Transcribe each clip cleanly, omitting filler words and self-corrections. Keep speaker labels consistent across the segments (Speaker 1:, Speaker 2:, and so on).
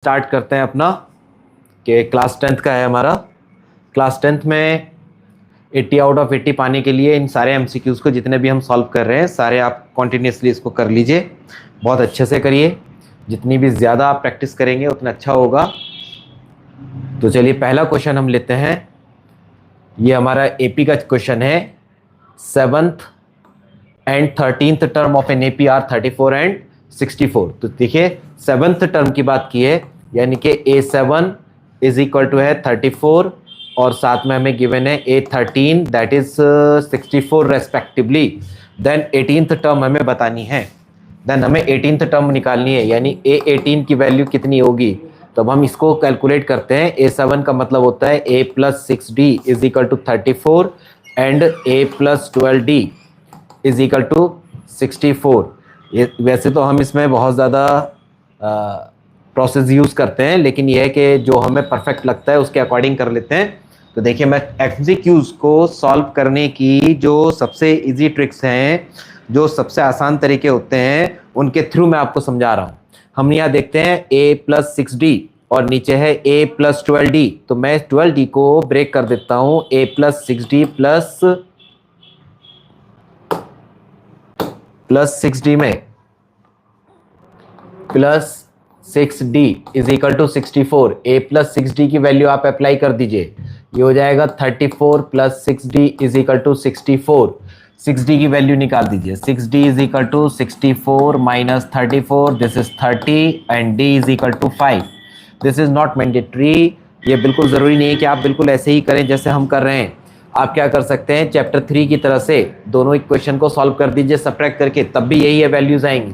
Speaker 1: Start करते हैं अपना कि क्लास 10th का है हमारा। क्लास 10th में 80 आउट ऑफ 80 पाने के लिए इन सारे एमसीक्यूज़ को जितने भी हम सॉल्व कर रहे हैं सारे आप कॉन्टिन्यूसली इसको कर लीजिए, बहुत अच्छे से करिए। जितनी भी ज़्यादा आप प्रैक्टिस करेंगे उतना अच्छा होगा। तो चलिए पहला क्वेश्चन हम लेते हैं। ये हमारा एपी का क्वेश्चन है। 7th and 13th term of an AP are 34 and 64। तो देखिए 7th टर्म की बात की है, यानी कि A7 इज इक्वल टू है 34 और साथ में हमें गिवन है A13 that is 64 respectively. Then 18th term हमें बतानी है, देन हमें 18th टर्म निकालनी है, यानी A18 की वैल्यू कितनी होगी। तो अब हम इसको कैलकुलेट करते हैं। A7 का मतलब होता है A plus 6D is equal to 34 and A plus 12D is equal to 64। ये वैसे तो हम इसमें बहुत ज़्यादा प्रोसेस यूज़ करते हैं, लेकिन यह है कि जो हमें परफेक्ट लगता है उसके अकॉर्डिंग कर लेते हैं। तो देखिए मैं एमसीक्यूज़ को सॉल्व करने की जो सबसे इजी ट्रिक्स हैं, जो सबसे आसान तरीके होते हैं, उनके थ्रू मैं आपको समझा रहा हूँ। हम यहाँ देखते हैं A प्लस 6D और नीचे है A प्लस 12D। तो मैं 12D को ब्रेक कर देता हूँ A plus 6D plus 6D में plus 6D is equal to 64। A plus 6D की वैल्यू आप अप्लाई कर दीजिए, ये हो जाएगा 34 plus 6D is equal to 64। 6D की वैल्यू निकाल दीजिए। 6D is equal to 64 minus 34, this is 30 and D is equal to 5। This is not mandatory, ये बिल्कुल ज़रूरी नहीं है कि आप बिल्कुल ऐसे ही करें जैसे हम कर रहे हैं। आप क्या कर सकते हैं, चैप्टर 3 की तरह से दोनों इक्वेशन को सॉल्व कर दीजिए सब्ट्रैक्ट करके, तब भी यही है वैल्यूज आएंगी।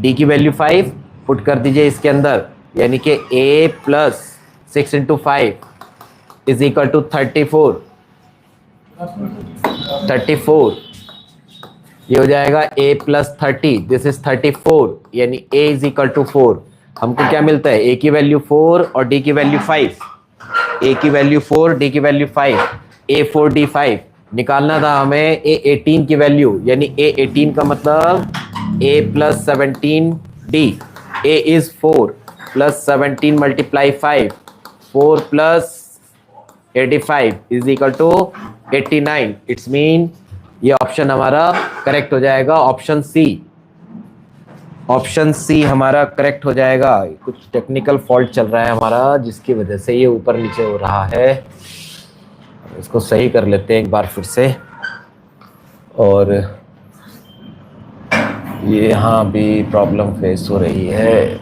Speaker 1: D की वैल्यू 5 पुट कर दीजिए इसके अंदर, यानी कि A plus 6 into 5 is equal to 34। ये हो जाएगा A प्लस 30, दिस इज 34, यानी A इज इक्वल टू 4। हमको क्या मिलता है, A की वैल्यू 4 और D की वैल्यू 5। A की वैल्यू 4, D की वैल्यू 5, A4 D5 निकालना था हमें। A18 की वैल्यू, यानी A18 का मतलब A plus 17D। A is 4 plus 17 multiply 5, 4 plus 85 is equal to 89। It's mean ये ऑप्शन हमारा करेक्ट हो जाएगा, ऑप्शन सी। ऑप्शन सी हमारा करेक्ट हो जाएगा। कुछ टेक्निकल फॉल्ट चल रहा है हमारा, जिसकी वजह से ये ऊपर नीचे हो रहा है। इसको सही कर लेते हैं एक बार फिर से। और ये यहाँ भी प्रॉब्लम फेस हो रही है।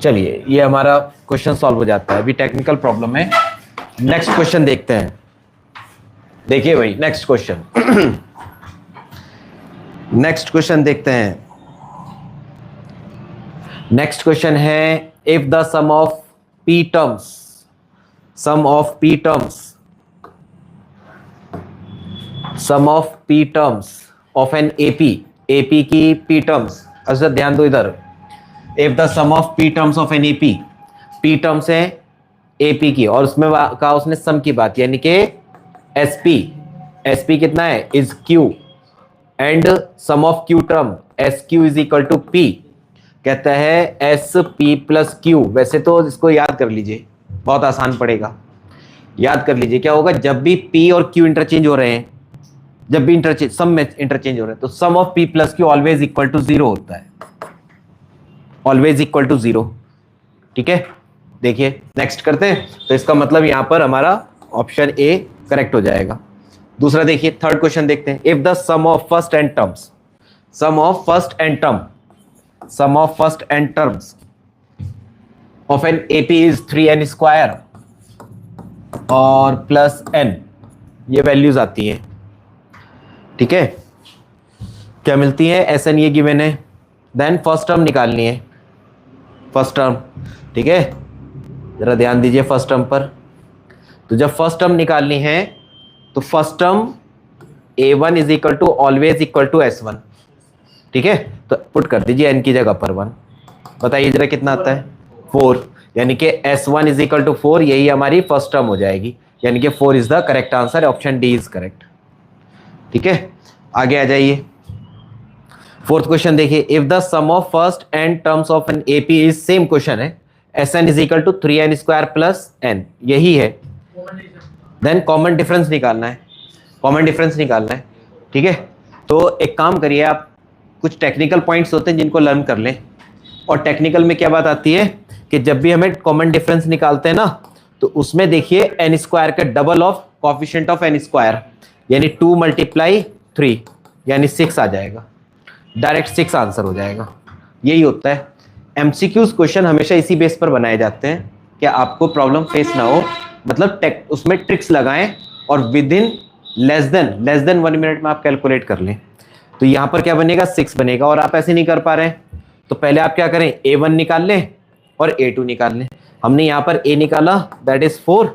Speaker 1: चलिए ये हमारा क्वेश्चन सॉल्व हो जाता है। अभी टेक्निकल प्रॉब्लम है। नेक्स्ट क्वेश्चन देखते हैं। देखिए भाई नेक्स्ट क्वेश्चन नेक्स्ट क्वेश्चन देखते हैं। नेक्स्ट क्वेश्चन है, if the sum of p terms sum of p terms of an AP की p terms। अच्छा ध्यान दो इधर। if the sum of p terms of an AP, p terms है AP की और उसमें कहा उसने सम की बात, यानी कि SP कितना है, is Q and sum of Q term SQ is equal to P। कहता है SP प्लस Q। वैसे तो इसको याद कर लीजिए, बहुत आसान पड़ेगा। याद कर लीजिए क्या होगा, जब भी P और Q इंटरचेंज हो रहे हैं, जब भी सम में इंटरचेंज हो रहे हैं, तो sum of P plus Q always equal to 0 होता है, ऑलवेज इक्वल टू 0। ठीक है, देखिए नेक्स्ट करते हैं। तो इसका मतलब यहां पर हमारा ऑप्शन ए करेक्ट हो जाएगा। दूसरा देखिए, थर्ड क्वेश्चन देखते हैं। If the sum of first and terms of an AP is 3n square और प्लस n, ये वैल्यूज आती हैं। ठीक है, क्या मिलती है, Sn ये गिवन है। देन फर्स्ट टर्म निकालनी है, फर्स्ट टर्म। ठीक है, जरा ध्यान दीजिए फर्स्ट टर्म पर। तो जब फर्स्ट टर्म निकालनी है तो first term A1 is equal to always equal to S1। ठीक है, तो पुट कर दीजिए n की जगह पर 1। बताइए जरा कितना आता है, 4, यानी कि S1 इज इक्वल टू 4, यही हमारी फर्स्ट टर्म हो जाएगी, यानी कि 4 is the correct answer, option D is correct. ठीक है, आगे आ जाइए। फोर्थ क्वेश्चन देखिए, if the sum of first N terms of an AP is, same question है, S N is equal to 3n square plus N, यही है, then common difference निकालना है, कॉमन डिफरेंस निकालना है। ठीक है, तो एक काम करिए आप, कुछ टेक्निकल पॉइंट्स होते हैं जिनको लर्न कर लें। और टेक्निकल में क्या बात आती है कि जब भी हमें कॉमन डिफरेंस निकालते हैं ना, तो उसमें देखिए एन स्क्वायर का double of coefficient of n square, यानी 2 × 3 यानी 6 आ जाएगा, डायरेक्ट 6 आंसर हो जाएगा। यही होता है, एमसीक्यूज क्वेश्चन हमेशा इसी बेस पर बनाए जाते हैं कि आपको प्रॉब्लम फेस ना हो, मतलब उसमें ट्रिक्स लगाएं और with in less than 1 minute में आप कैलकुलेट कर लें। तो यहाँ पर क्या बनेगा, 6 बनेगा, और आप ऐसे नहीं कर पा रहे हैं तो पहले आप क्या करें, a1 निकाल लें और a2 निकाल लें। हमने यहाँ पर a निकाला, दैट इज 4,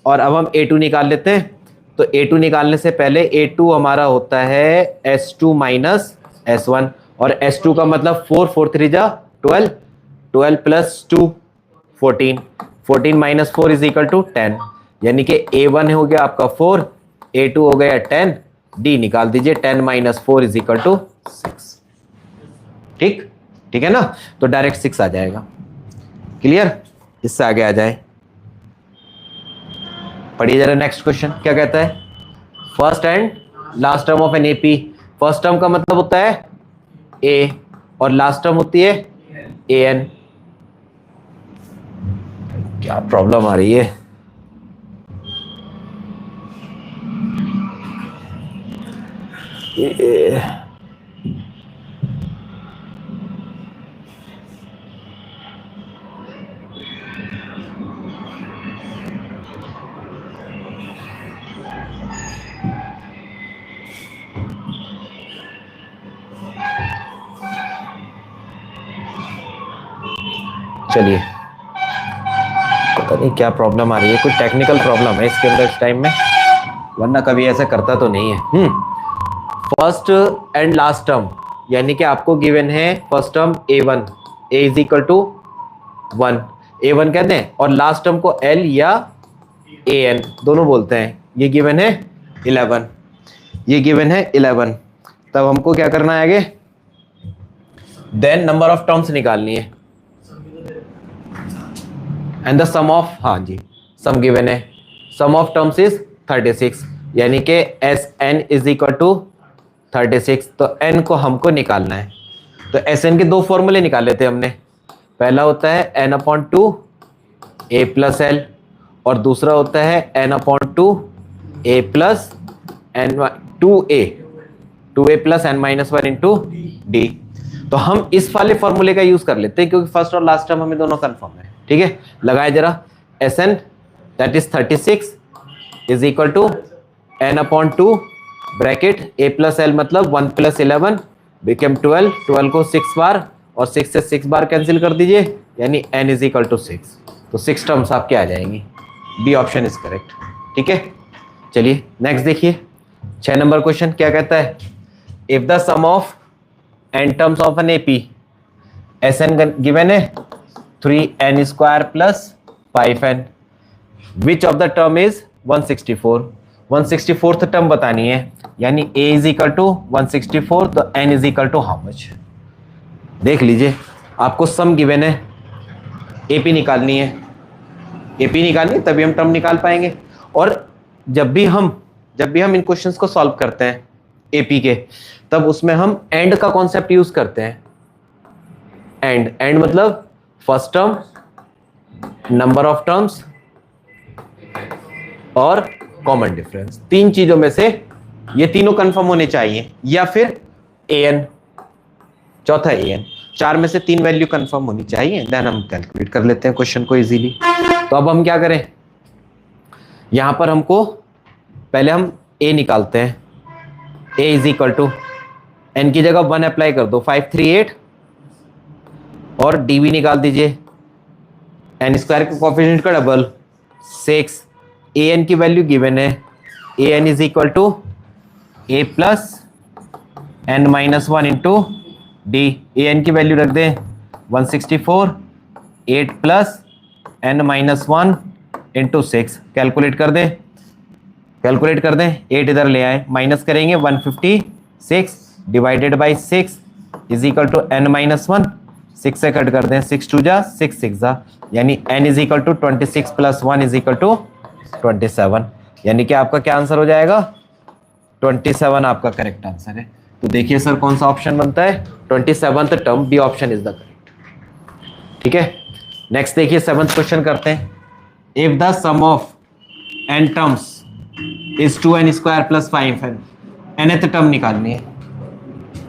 Speaker 1: और अब हम a2 निकाल लेते हैं। तो a2 निकालने से पहले a2 हमारा होता है s2 माइनस s1, और s2 का मतलब 4, 4 3 जा 12, 12 plus 2 14, 14 minus 4 is equal to 10, यानी कि a1 हो गया आपका 4, a2 हो गया 10, d निकाल दीजिए, 10 माइनस 4 इज इक्वल टू 6। ठीक, ठीक है ना, तो डायरेक्ट 6 आ जाएगा। क्लियर, इससे आगे आ जाए, पढ़िए जरा नेक्स्ट क्वेश्चन क्या कहता है। First and last term of an AP, first term का मतलब होता है a और लास्ट टर्म होती है an। क्या प्रॉब्लम आ रही है, चलिए पता नहीं क्या प्रॉब्लम आ रही है, कुछ टेक्निकल प्रॉब्लम है इसके अंदर इस टाइम में, वरना कभी ऐसा करता तो नहीं है। फर्स्ट एंड लास्ट टर्म, यानी कि आपको गिवन है first term a1, a is equal to 1, a1 कहते हैं, और लास्ट टर्म को l या an दोनों बोलते हैं। ये गिवन है 11, ये गिवन है 11। तब हमको क्या करना है आगे, देन नंबर ऑफ टर्म्स निकालनी है, एंड द सम ऑफ, हाँ जी सम गिवन है, सम ऑफ टर्म्स इज 36, यानी कि s N is equal to 36। तो n को हमको निकालना है, तो एस एन के दो फॉर्मूले निकाले थे हमने, पहला होता है n/2 a प्लस एल, और दूसरा होता है n/2 a plus n 2a plus n-1 into D. तो हम इस वाले फॉर्मूले का यूज कर लेते हैं क्योंकि फर्स्ट और लास्ट टर्म हमें दोनों कंफर्म है। ठीक है, लगाए जरा, s n that is 36 is equal to n/2 bracket a plus l मतलब 1 + 11 बिकम 12, 12 को 6 बार और 6 से 6 बार कैंसिल कर दीजिए, यानी n इज इक्वल टू 6। तो 6 टर्म्स आपके आ जाएंगी, बी ऑप्शन इज करेक्ट। ठीक है, चलिए नेक्स्ट देखिए, 6 नंबर क्वेश्चन क्या कहता है, if the sum of n terms of an AP, s n given है 3n square plus 5n, which of the term is 164, 164th term बतानी है, यानी a इज इक्वल टू 164, तो n is equal to how much. देख लीजिए, आपको सम given है, AP निकालनी है, एपी निकालनी तभी हम टर्म निकाल पाएंगे। और जब भी हम इन क्वेश्चंस को सॉल्व करते हैं एपी के, तब उसमें हम एंड का कॉन्सेप्ट यूज करते हैं। एंड मतलब first term, number of terms और कॉमन डिफरेंस, तीन चीजों में से ये तीनों कंफर्म होने चाहिए, या फिर an, चौथा an, 4 में से 3 वैल्यू कंफर्म होनी चाहिए, देन हम कैलकुलेट कर लेते हैं क्वेश्चन को इजीली। तो अब हम क्या करें, यहां पर हमको पहले हम a निकालते हैं, a is equal to n की जगह 1 अप्लाई कर दो, 5 3 8, और dv निकाल दीजिए, n स्क्वायर के कोएफिशिएंट का डबल 6, an की वैल्यू गिवन है, an is equal to a plus n-1 into d, an की वैल्यू रख दें 164, 8 प्लस n-1 इंटू 6, कैलकुलेट कर दें, 8 इधर ले आए, माइनस करेंगे 156, 6 divided by 6 is equal to n minus 1। 6 से कट कर दें, 6 2 जा 6 6 जा, यानी n is equal to 26 plus 1 is equal to 27। यानी कि आपका क्या आंसर हो जाएगा? 27 आपका करेक्ट आंसर है। तो देखिए सर कौन सा ऑप्शन बनता है? 27th term, B option is the correct. ठीक है, नेक्स्ट देखिए 7th क्वेश्चन करते हैं। If the sum of n terms is 2n square plus 5n, nth term निकालनी है,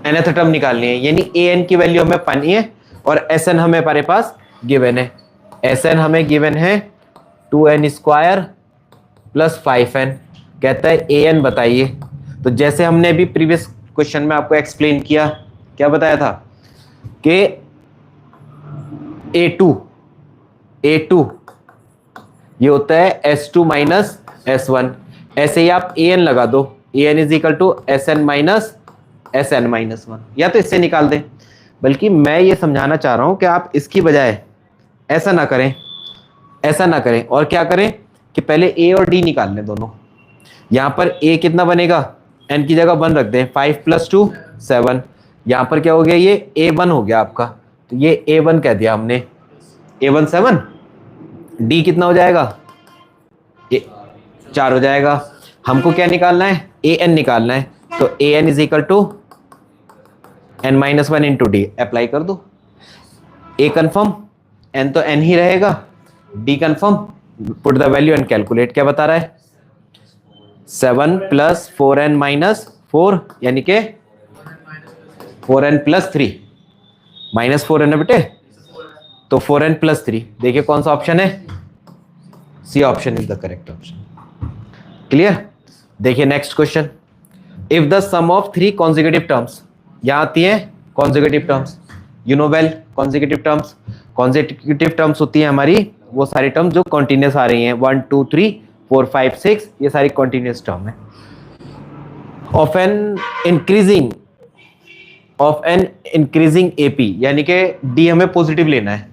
Speaker 1: nth टर्म निकालनी है, यानी an की वैल्यू हमें पानी है और sn हमें हमारे पास गिवन है। sn हमें गिवन है 2n स्क्वायर प्लस 5n, कहता है an बताइए। तो जैसे हमने अभी प्रीवियस क्वेश्चन में आपको एक्सप्लेन किया, क्या बताया था कि a2 ये होता है s2 माइनस s1। ऐसे ही आप an लगा दो, an is equal to sn minus one, या तो इससे निकाल दें। बल्कि मैं ये समझाना चाह रहा हूं कि आप इसकी बजाय ऐसा ना करें और क्या करें कि पहले a और d निकाल लें दोनों। यहां पर a कितना बनेगा, n की जगह 1 रख दें, 5 प्लस 2 7। यहां पर क्या हो गया, ये a1 हो गया आपका, तो ये a1 कह दिया हमने, a1 7, d कितना हो जाएगा, 4 हो जाएगा। हमको क्या निकालना है, an निकालना है, तो an is equal to n minus 1 into d. Apply कर दो, a कन्फर्म, n तो n ही रहेगा, d confirm, put the value and calculate. क्या बता रहा है, 7 प्लस 4n माइनस 4, यानी के 4n प्लस 3, माइनस 4n है बेटे, तो 4n प्लस 3। देखिए कौन सा ऑप्शन है, C option is the correct option. Clear. देखिए next question, if the sum of 3 consecutive terms, यहां आती है consecutive terms, you know well consecutive terms होती है हमारी वो सारी टर्म्स जो कॉन्टिन्यूस आ रही हैं, 1 2 3 4 5 6, ये सारी कॉन्टिन्यूस टर्म है। ऑफ एन इंक्रीजिंग एपी, यानी कि डी हमें पॉजिटिव लेना है,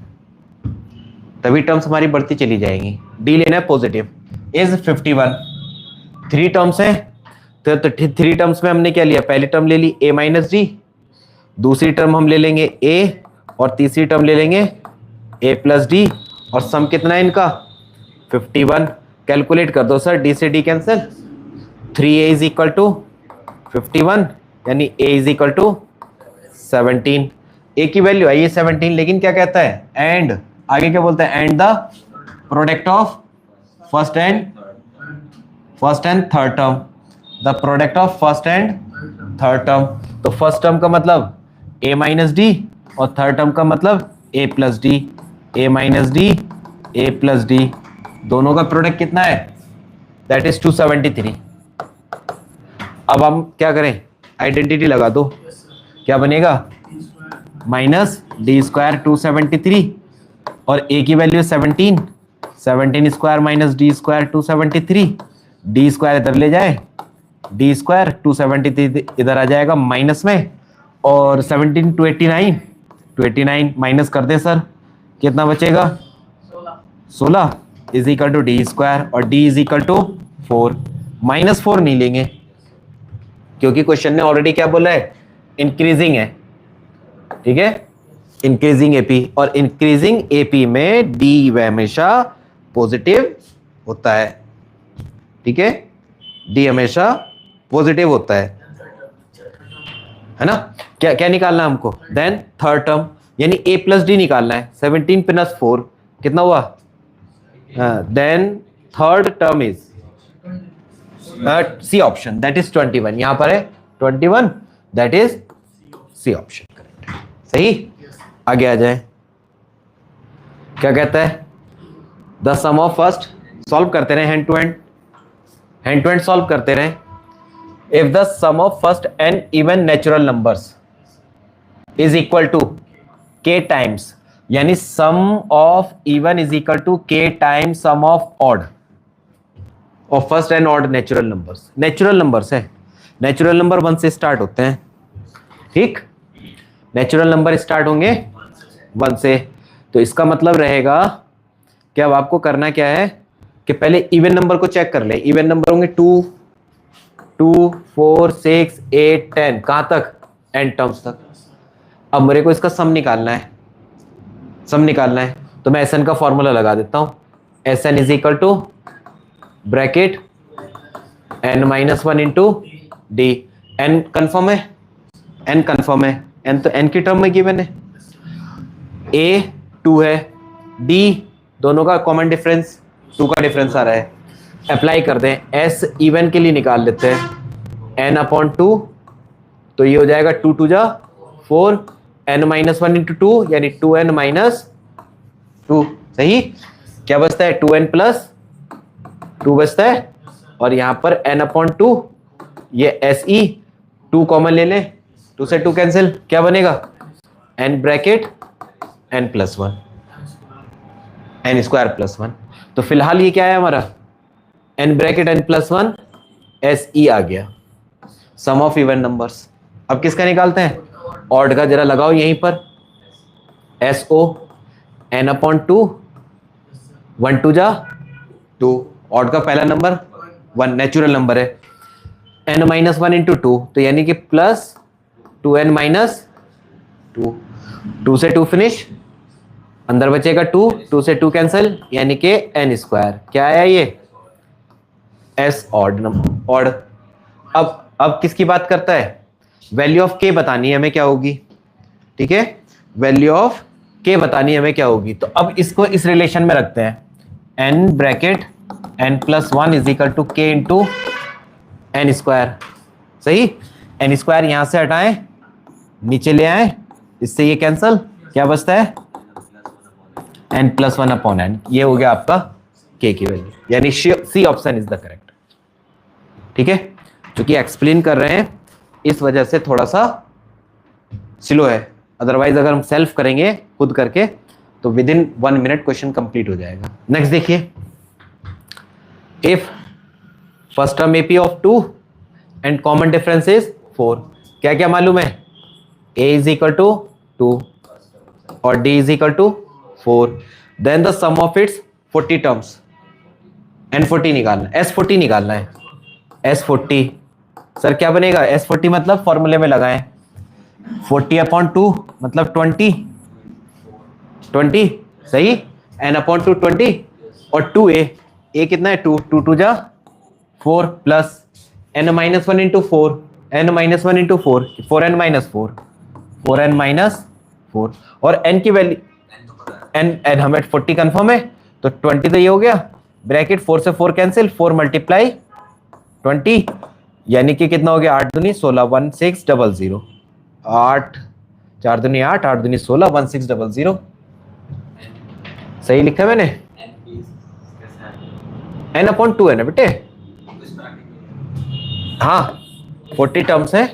Speaker 1: तभी टर्म्स हमारी बढ़ती चली जाएंगी। डी लेना है पॉजिटिव, इज 51। 3 टर्म्स हैं, तो 3 टर्म्स में हमने क्या लिया, पहली टर्म ले ली a माइनस डी, दूसरी टर्म हम ले लेंगे a, और तीसरी टर्म ले लेंगे a प्लस डी, और सम कितना है इनका 51। कैलकुलेट कर दो सर, d से d cancel, 3a is equal to 51, यानी a is equal to 17। a की वैल्यू आई है 17, लेकिन क्या कहता है, एंड आगे क्या बोलता है, and the product of first and third term, the product of first and third term. तो फर्स्ट टर्म का मतलब a माइनस डी, और थर्ड टर्म का मतलब a plus D, a minus D, a plus D, दोनों का product कितना है, दैट इज 273। अब हम क्या करें, आइडेंटिटी लगा दो, क्या बनेगा, माइनस डी स्क्वायर 273, और a की value 17 square minus D square 273, D square इधर ले जाए, डी स्क्वायर 273 इधर आ जाएगा माइनस में, और 17 289 माइनस कर दे सर, कितना बचेगा, 16 is equal to D square, और D is equal to 4। Minus 4 नहीं लेंगे क्योंकि क्वेश्चन ने ऑलरेडी क्या बोला है, इंक्रीजिंग है। ठीक है, इंक्रीजिंग एपी, और इंक्रीजिंग एपी में डी हमेशा पॉजिटिव होता है। ठीक है, डी हमेशा पॉजिटिव होता है ना। क्या क्या निकालना है हमको, देन थर्ड टर्म, यानी a प्लस डी निकालना है, 17 प्लस 4 कितना हुआ, then third term is C option, that is 21। यहां पर है 21, that is C option correct. सही, आगे आ जाए, क्या कहता है, the sum of first, solve करते रहे हैंड टू हैंड सॉल्व करते रहे। If the sum of first n even natural numbers is equal to k times, यानी sum of even is equal to k times sum of odd of first and odd natural numbers. Natural numbers है, natural number 1 से start होते हैं। ठीक, natural number start होंगे 1 से, तो इसका मतलब रहेगा कि अब आपको करना क्या है कि पहले इवन नंबर को चेक कर ले। इवन नंबर होंगे 2 2 4 6 8 10 कहां तक, n टर्म्स तक। अब मेरे को इसका सम निकालना है, सम निकालना है तो मैं Sn का फॉर्मूला लगा देता हूं। Sn is equal to bracket n minus one into D. n confirm है, n कन्फर्म है, n तो n की टर्म में गिवन है। a 2 है, d दोनों का कॉमन डिफरेंस 2 का डिफरेंस आ रहा है। अप्लाई कर दें, s इवन के लिए निकाल लेते हैं n अपॉन 2, तो ये हो जाएगा 2 2 जा 4, n माइनस वन इंटू 2 यानी 2n माइनस 2। सही, क्या बचता है 2n प्लस 2 बचता है, और यहां पर n अपॉन 2 ये SE 2 कॉमन ले लें, 2 से 2 कैंसिल, क्या बनेगा n bracket n plus 1, n square plus 1। तो फिलहाल ये क्या है हमारा n bracket n plus 1 SE आ गया, सम ऑफ इवन नंबर्स। अब किसका निकालते हैं, ऑड का, जरा लगाओ यहीं पर SO n अपॉन 2 1 2 जा 2, ऑड का पहला नंबर 1 नेचुरल नंबर है, n माइनस वन इंटू 2 तो यानी कि प्लस 2n माइनस 2, 2 से 2 फिनिश, अंदर बचेगा 2, 2 से 2 कैंसिल यानी कि n स्क्वायर। क्या आया ये S ऑड नंबर, ऑड। अब किसकी बात करता है, वैल्यू ऑफ k बतानी है हमें क्या होगी, ठीक है, वैल्यू ऑफ k बतानी है हमें क्या होगी। तो अब इसको इस रिलेशन में रखते हैं, n bracket n plus 1 is equal to k into n square. सही, n स्क्वायर यहां से हटाएं, नीचे ले आए, इससे ये कैंसिल, क्या बचता है n प्लस 1 अपॉन n। ये हो गया आपका k की वैल्यू, यानी C option is the correct. ठीक है, क्योंकि एक्सप्लेन कर रहे हैं इस वजह से थोड़ा सा स्लो है, अदरवाइज अगर हम सेल्फ करेंगे खुद करके तो with in 1 minute question complete हो जाएगा। नेक्स्ट देखिए, if first term AP of 2 and common difference is 4, क्या क्या मालूम है, A इज इक्वल टू 2 और D is equal to 4, then the sum of its 40 terms, N40 निकालना है, S40 निकालना है, S40 सर क्या बनेगा, S40 मतलब फॉर्मूले में लगाएं 40 अपॉन 2 मतलब 20 सही, n अपॉन 2 20 और 2a कितना है 2 2 2 जा 4 plus n minus 1 into 4, n minus 1 into 4 4n minus 4 4n minus 4, और n की वैल्यू n हमें 40 कंफर्म है तो 20 तो ये हो गया, ब्रैकेट 4 से 4 कैंसिल, 4 मल्टीप्लाई 20 यानी कि कितना हो गया 8 दूनी 16 1600, 8 4 दूनी 8 8 दूनी 16 1600। सही लिखा है मैंने, n अपॉन 2 है ना बेटे, हाँ 40 टर्म्स है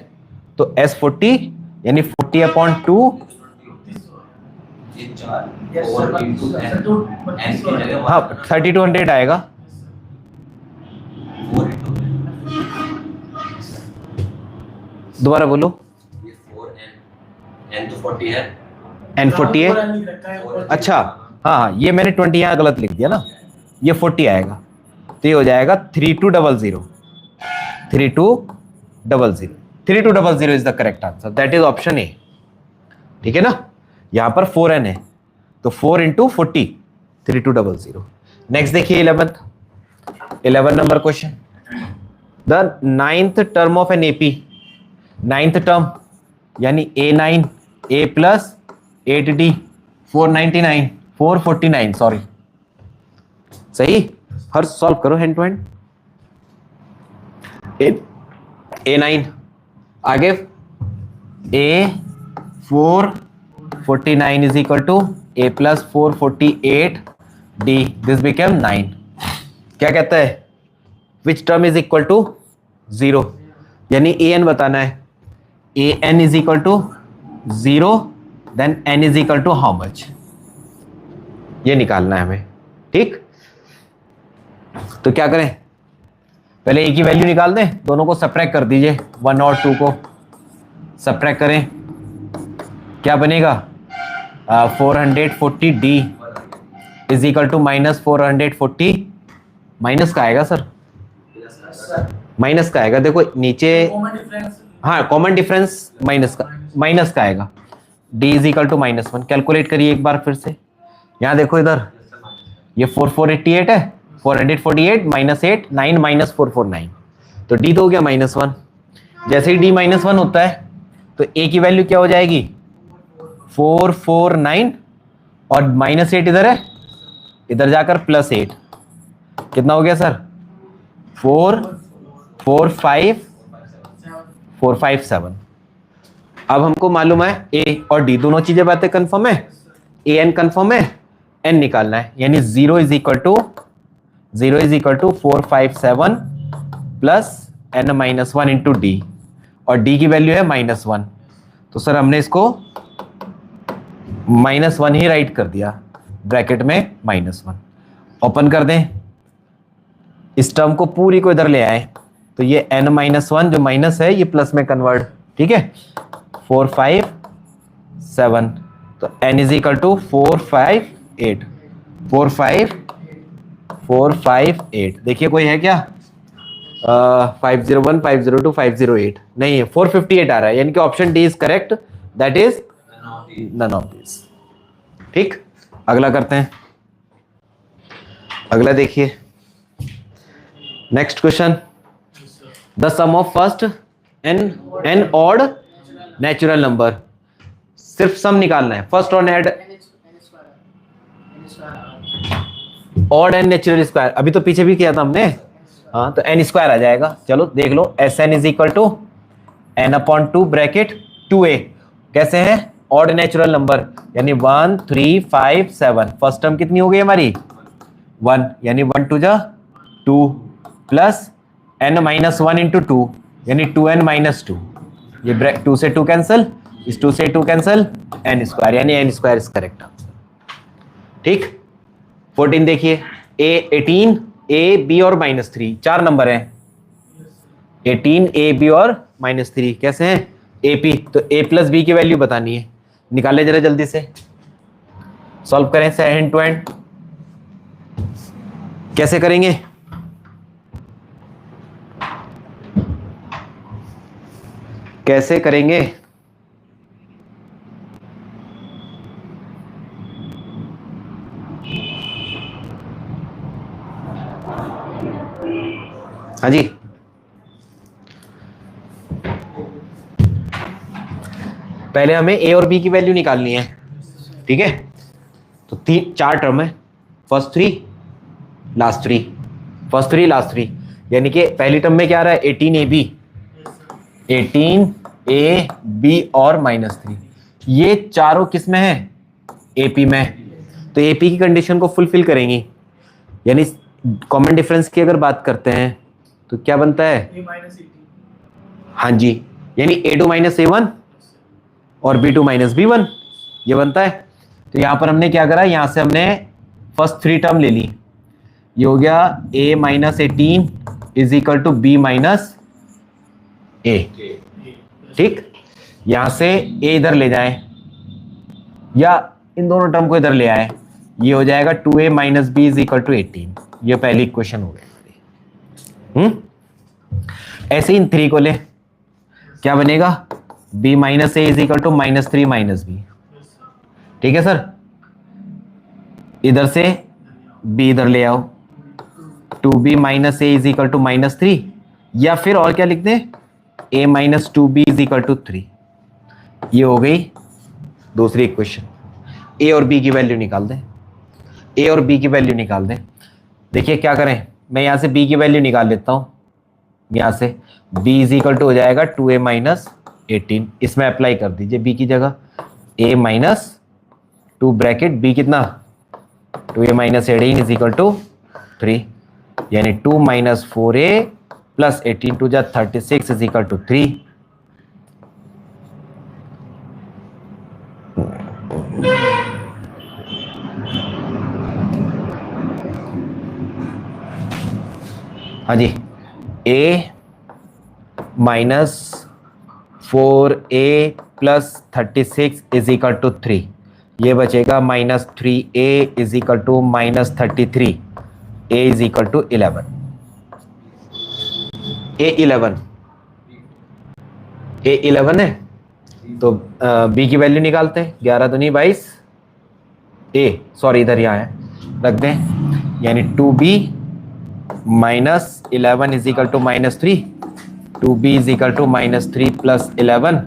Speaker 1: तो S40 यानी 40 अपॉन 2 हाँ 3200 आएगा, दोबारा बोलो,
Speaker 2: n तो 40 है,
Speaker 1: N40 है, अच्छा हाँ ये मैंने 20 यहाँ गलत लिख दिया ना, ये 40 आएगा तो ये हो जाएगा 3200 3200 is the correct answer, that is option A. ठीक है ना, यहाँ पर 4n है तो 4 इंटू 40 3200। नेक्स्ट देखिए 11 number question, the 9th term of an AP, 9th term यानी A9 A plus 8D 449 sorry, सही, हर सॉल्व करो हैंड टू हैंड। A9 आगे A 449 is equal to A plus 448D, this became 9। क्या कहता है, which term is equal to 0, यानी AN बताना है, AN is equal to 0 then N is equal to how much, ये निकालना है हमें। ठीक, तो क्या करें, पहले A की वैल्यू निकाल दें, दोनों को सब्ट्रैक्ट कर दीजिए, 1 और 2 को सब्ट्रैक्ट करें, क्या बनेगा 440D is equal to minus 440, minus का आएगा सर, माइनस का आएगा, देखो नीचे, हाँ कॉमन डिफरेंस माइनस का आएगा। d is equal to -1, calculate करिए एक बार फिर से। यहाँ देखो इधर ये 4488 है, 448 -8 9 -449, तो d तो हो गया -1। जैसे ही d -1 होता है तो a की वैल्यू क्या हो जाएगी 449, और -8 इधर है, इधर जाकर +8, कितना हो गया सर 457। अब हमको मालूम है a और d दोनों चीजें बातें कंफर्म है, a n कंफर्म है, n निकालना है, यानी 0 is equal to 457 plus n-1 into D, और d की वैल्यू है -1, तो सर हमने इसको -1 ही राइट कर दिया, ब्रैकेट में -1 ओपन कर दें, इस टर्म को पूरी को इधर ले आए, तो ये n-1 जो माइनस है ये प्लस में कन्वर्ट, ठीक है 457, तो n इज इक्वल टू 458। देखिए कोई है क्या 501 502 508 नहीं है, 458 आ रहा है, यानी कि option D is correct, that is none of this. ठीक, अगला करते हैं, अगला देखिए next question, the sum of first n odd natural number, सिर्फ सम निकालना है, first odd and natural square, अभी तो पीछे भी किया था हमने, हाँ तो n स्क्वायर आ जाएगा, चलो देख लो, Sn is equal to n/2 bracket 2a, कैसे है ऑड नेचुरल नंबर, यानी 1 3 5 7, फर्स्ट टर्म कितनी हो गई हमारी 1, यानी 1 2 जा 2 प्लस n-1 इंटू 2, यानी 2n-2, ये 2 से 2 कैंसिल, इस 2 से 2 कैंसिल, n स्क्वायर, यानी n square is correct answer. ठीक, 14 देखिए, 18 a b और -3, 4 नंबर हैं, 18 a b और -3 कैसे हैं ap, तो a प्लस b की वैल्यू बतानी है, निकाले जरा जल्दी से, सॉल्व करें से हैंड टू हैंड, कैसे करेंगे, कैसे करेंगे, हाँ जी पहले हमें a और b की वैल्यू निकालनी है, ठीक है, तो 4 टर्म है, फर्स्ट 3 लास्ट 3, फर्स्ट 3 लास्ट 3, यानी कि पहली टर्म में क्या आ रहा है 18ab और -3, ये चारों किस में है AP में, तो AP की कंडीशन को फुलफिल करेंगी, यानी कॉमन डिफरेंस की अगर बात करते हैं तो क्या बनता है हाँ जी, यानी A2 -A1 और B2 -B1 ये बनता है, तो यहां पर हमने क्या करा, यहां से हमने फर्स्ट 3 टर्म ले ली, ये हो गया A -18 is equal to B -A, ठीक, यहां से A इधर ले जाएं या इन दोनों टर्म को इधर ले आए, ये हो जाएगा 2A - B is equal to 18, ये पहली इक्वेशन हो गई। ऐसे ही इन 3 को ले, क्या बनेगा B -A is equal to -3 -B, ठीक है सर, इधर से B इधर ले आओ, 2B -A is equal to -3, या फिर और क्या लिख दें A -2B is equal to 3, ये हो गई दूसरी इक्वेशन। A और B की वैल्यू निकाल दें, A और B की वैल्यू निकाल दें, देखिए क्या करें, मैं यहाँ से B की वैल्यू निकाल लेता हूँ, यहाँ से B इज इक्वल टू हो जाएगा 2A -18, इसमें अप्लाई कर दीजिए B की जगह, A -2 ब्रैकेट B कितना 2A -18 इज इक्वल टू 3, यानी 2 - 4A प्लस 18 2 जा 36 इज इक्वल टू 3, हाँ जी, A -4A plus 36 is equal to 3, ये बचेगा -3A is equal to -33, A is equal to 11, A11, A11 है तो B की वैल्यू निकालते हैं। 11 दूनी 22, सॉरी इधर यहाँ है, रख दें, यानी 2B minus 11 is equal to -3, 2B is equal to -3 plus 11,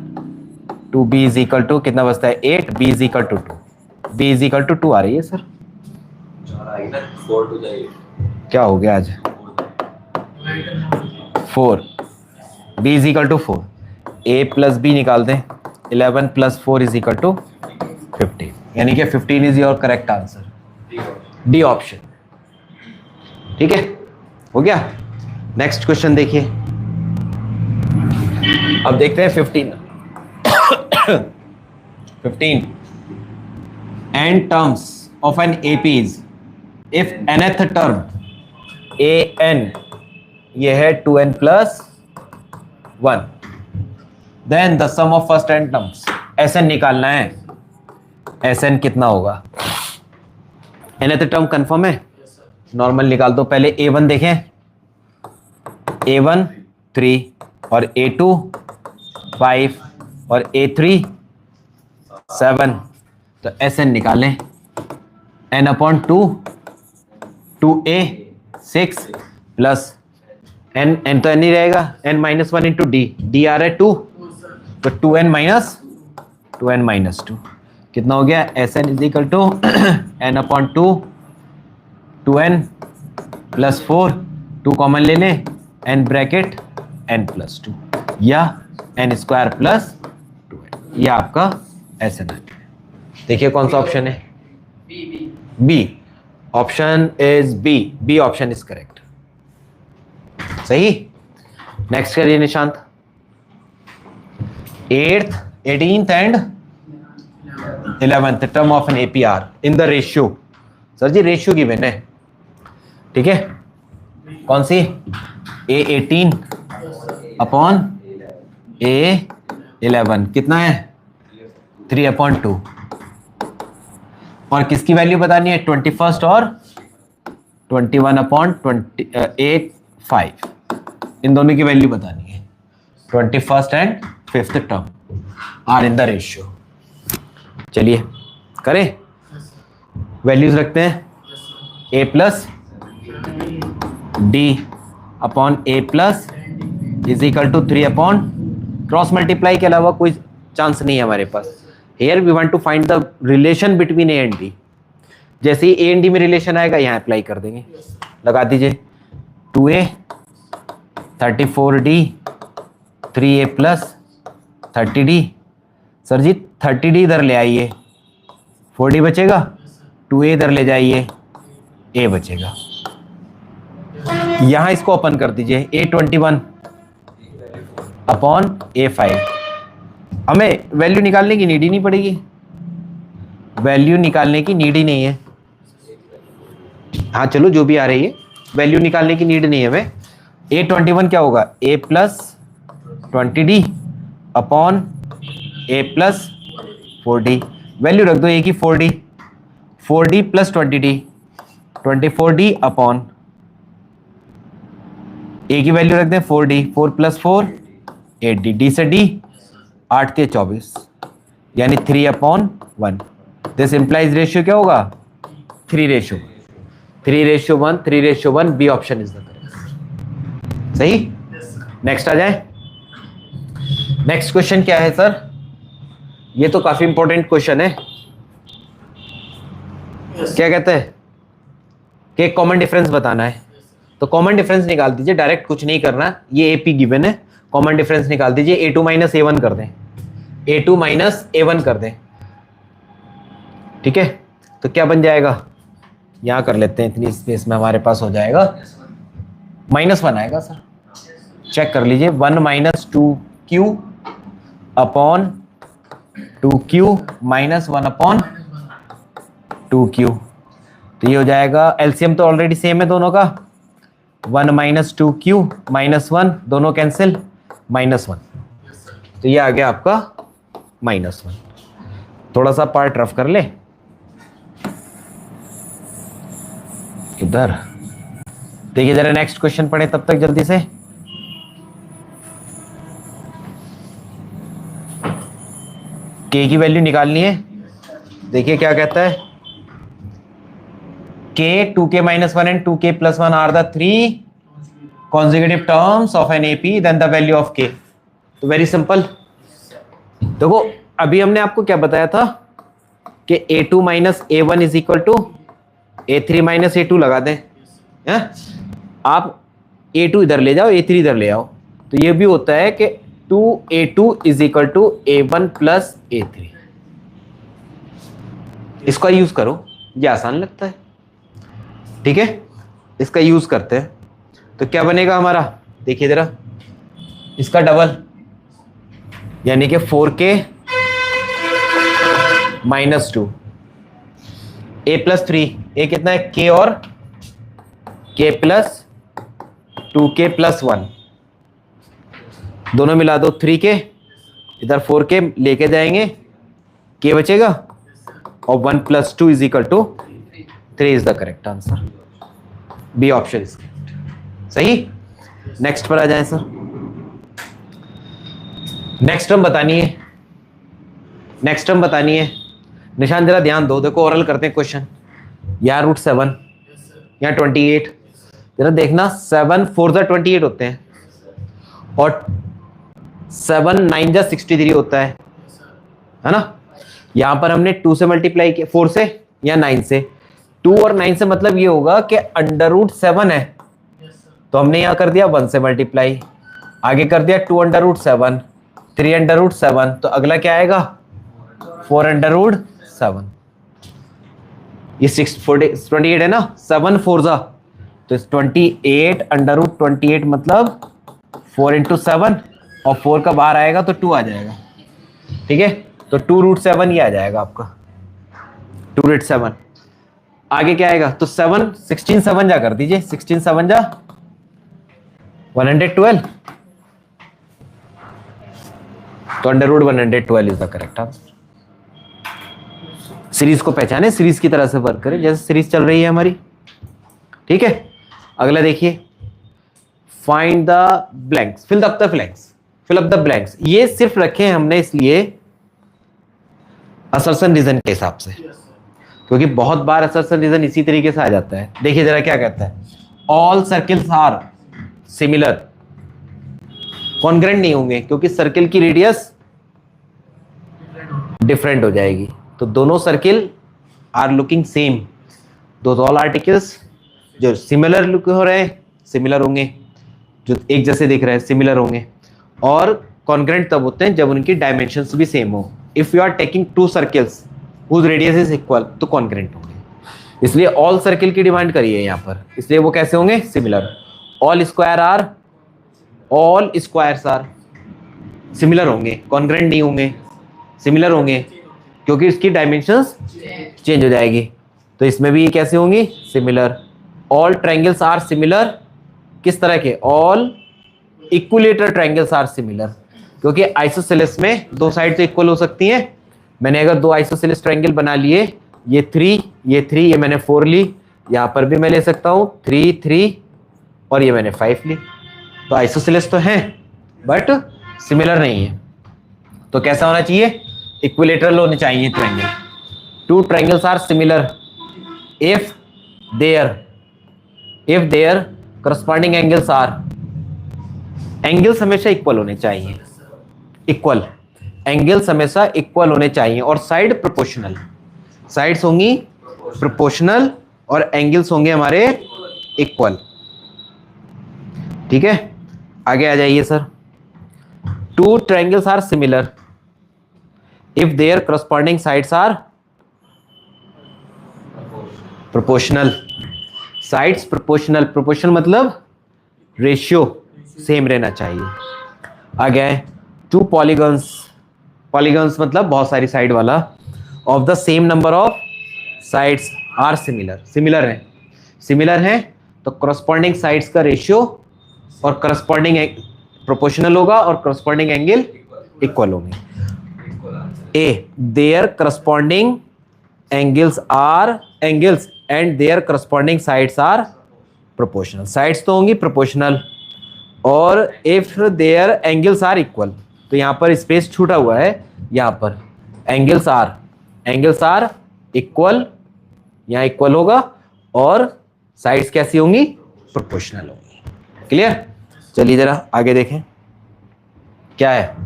Speaker 1: 2B is equal to कितना बचता है 8, B is equal to 2, B is equal to 2 आ रही है सर,
Speaker 2: 4 to जाइए,
Speaker 1: क्या हो गया आज 4, B is equal to 4, A plus B निकाल दें, 11 प्लस 4 इज इक्वल टू 15, यानी कि 15 is your correct answer, D option. ठीक है, हो गया। नेक्स्ट क्वेश्चन देखिए, अब देखते हैं 15 and terms of an AP is if nth term an ये है 2n plus 1, then the sum of first n terms Sn निकालना है। Sn कितना होगा, nth term कंफर्म है, नॉर्मल निकाल दो। पहले A1 देखें, A1 3 और A2 5 और A3 7, तो Sn निकालें, n/2 2a 6 प्लस n तो n ही रहेगा, n-1 इंटू d आ रहा है 2, तो 2n-2 कितना हो गया, Sn is equal to n/2 2n plus 4, 2 common ले लें, n ब्रैकेट n+2 या n स्क्वायर प्लस 2n, ये आपका Sn है। देखिए कौन सा ऑप्शन है, B option is B option is correct, सही। नेक्स्ट करिए Nishant, 8th 18th and 11th term of an APR in the ratio, sir जी रेशियो गिवन है, ठीक है, कौन सी, A18 अपॉन A11 कितना है 3/2, और किसकी वैल्यू बतानी है 21st और 21/5, इन दोनों की वैल्यू बतानी है। 21st and 5th term are in the ratio. चलिए करें, वैल्यूज रखते हैं, a plus D upon a plus is equal to 3 cross multiply के अलावा कोई चांस नहीं है हमारे पास। Here we want to find the relation between A and D। जैसे ही A and D में रिलेशन आएगा यहाँ अप्लाई कर देंगे, लगा दीजिए 2a 34d 3a plus 30d, sir जी 30d इधर ले आइए, 4d बचेगा, 2a इधर ले जाइए, a बचेगा, यहाँ इसको ओपन कर दीजिए, A21 अपॉन A5, हमें वैल्यू निकालने की नीड ही नहीं पड़ेगी, वैल्यू निकालने की नीड ही नहीं है, हाँ चलो जो भी आ रही है, वैल्यू निकालने की नीड नहीं है हमें। A21 क्या होगा, a plus 20d upon a plus 4d, value रख दो a की 4d, 4d plus 20d 24d upon a की वैल्यू रख दें 4d, 4 प्लस 4 8d, d से d 8 के 24, यानी 3/1। दिस इंप्लाइज रेशियो क्या होगा 3:1, 3:1, B option is the correct, सही। नेक्स्ट आ जाए, नेक्स्ट क्वेश्चन क्या है सर, ये तो काफी इंपॉर्टेंट क्वेश्चन है। क्या कहते हैं कि कॉमन डिफरेंस बताना है, तो कॉमन डिफरेंस निकाल दीजिए, डायरेक्ट कुछ नहीं करना, ये एपी गिवन है, कॉमन डिफरेंस निकाल दीजिए, a2 माइनस a1 कर दें, a2 माइनस a1 कर दें, ठीक है, तो क्या बन जाएगा, यहां कर लेते हैं, इतनी स्पेस में हमारे पास हो जाएगा -1 आएगा सर, चेक कर लीजिए, 1 minus 2q upon 2q minus 1/2q, तो ये हो जाएगा, एलसीएम तो ऑलरेडी सेम है दोनों का, 1 माइनस 2q माइनस 1, दोनों कैंसिल, -1, तो ये आ गया आपका -1। थोड़ा सा पार्ट रफ कर ले इधर, देखिए जरा नेक्स्ट क्वेश्चन पढ़े तब तक जल्दी से। के की वैल्यू निकालनी है। देखिए क्या कहता है, के 2k - 1 and 2k + 1 are the 3 consecutive terms of an AP, then the value of k। तो वेरी सिंपल। देखो अभी हमने आपको क्या बताया था कि a2 - a1 is equal to a3 - a2 लगा दें। है? आप a2 इधर ले जाओ, a3 इधर ले आओ, तो ये भी होता है कि 2a2 is equal to a1 + a3। इसका यूज करो, ये आसान लगता है। ठीक है, इसका यूज करते हैं तो क्या बनेगा हमारा, देखिए जरा, इसका डबल यानी कि 4k - 2 a + 3, a कितना है k और k + 2k + 1 दोनों मिला दो 3k, इधर 4k लेके जाएंगे, k बचेगा और 1 + 2 = 3 is the correct answer. B option is सही। नेक्स्ट पर आ जाए सर। नेक्स्ट टर्म बतानी है। निशान जरा ध्यान दो, देखो ओरल करते हैं क्वेश्चन। यहाँ √7, यहाँ 28, जरा देखना 7 4 जा 28 होते हैं और 7 9 जा 63 होता है ना। यहाँ पर हमने 2 से मल्टीप्लाई किया, 4 से या 9 से। 2 और 9 से मतलब ये होगा कि √7 है, तो हमने यहाँ कर दिया 1 से मल्टीप्लाई, आगे कर दिया 2 √7, 3 √7, तो अगला क्या आएगा 4 √7। ये 28 है ना, 7 4 जा तो 28 √28 मतलब 4 × 7 और 4 का बाहर आएगा तो 2 आ जाएगा। ठीक है, तो 2 √7 ये आ जाएगा आपका 2 √7। आगे क्या आएगा, तो 16 7 जा कर दीजिए, 16 7 जा 112, तो √112 is the correct answer. Series को पहचाने, सीरीज की तरह से वर्क करें जैसे सीरीज चल रही है हमारी। ठीक है, अगला देखिए, find the blanks, fill up the blanks. ये सिर्फ रखे हैं हमने इसलिए असर्शन रीजन के हिसाब से, क्योंकि बहुत बार असर्शन रीजन इसी तरीके से आ जाता है। देखिए जरा क्या कहता है, all circles are similar, congruent नहीं होंगे क्योंकि सर्किल की रेडियस डिफरेंट हो जाएगी। तो दोनों सर्किल आर लुकिंग सेम, दो ऑल आर्टिकल्स जो सिमिलर लुक हो रहे हैं सिमिलर होंगे, जो एक जैसे दिख रहे हैं सिमिलर होंगे। और कॉन्ग्रेंट तब होते हैं जब उनकी डायमेंशंस भी सेम हो। If you are taking 2 circles whose radius is equal तो कॉन्ग्रेंट होंगे। इसलिए ऑल सर्किल की डिमांड करिए यहाँ पर, इसलिए वो कैसे होंगे similar. All squares are similar होंगे, कॉन्ग्रेंट नहीं होंगे, सिमिलर होंगे क्योंकि इसकी डायमेंशंस चेंज हो जाएगी। तो इसमें भी कैसे होंगी similar. All triangles are similar, किस तरह के, all equilateral triangles are similar, क्योंकि आइसोसेलेस में 2 साइड तो इक्वल हो सकती हैं। मैंने अगर 2 आइसोसेलेस ट्रायंगल बना लिए, ये 3 ये मैंने 4 ली, यहाँ पर भी मैं ले सकता हूँ 3 3 और ये मैंने 5 ली, तो आइसोसेलेस तो हैं बट सिमिलर नहीं है। तो कैसा होना चाहिए, इक्विलेटरल होने चाहिए triangle. 2 triangles are similar if their corresponding angles are, angles हमेशा इक्वल होने चाहिए, इक्वल एंगल्स हमेशा इक्वल होने चाहिए। और साइड प्रोपोर्शनल, साइड्स होंगी प्रोपोर्शनल और एंगल्स होंगे हमारे इक्वल। ठीक है, आगे आ जाइए sir. 2 triangles are similar if their corresponding sides are proportional. Sides proportional मतलब रेशियो सेम रहना चाहिए। आगे आए 2 पॉलीगन्स मतलब बहुत सारी साइड वाला, of the same number of sides are similar हैं तो करस्पॉन्डिंग साइड्स का रेशियो और करस्पॉन्डिंग प्रोपोर्शनल होगा और करस्पॉन्डिंग एंगल इक्वल होंगे। A their corresponding angles and their corresponding sides are proportional. Sides तो होंगी प्रोपोर्शनल और if their angles are equal, तो यहाँ पर स्पेस छूटा हुआ है, यहाँ पर एंगल्स आर इक्वल, यहां इक्वल होगा, और साइड्स कैसी होंगी, प्रोपोर्शनल होंगी। क्लियर? चलिए जरा आगे देखें क्या है,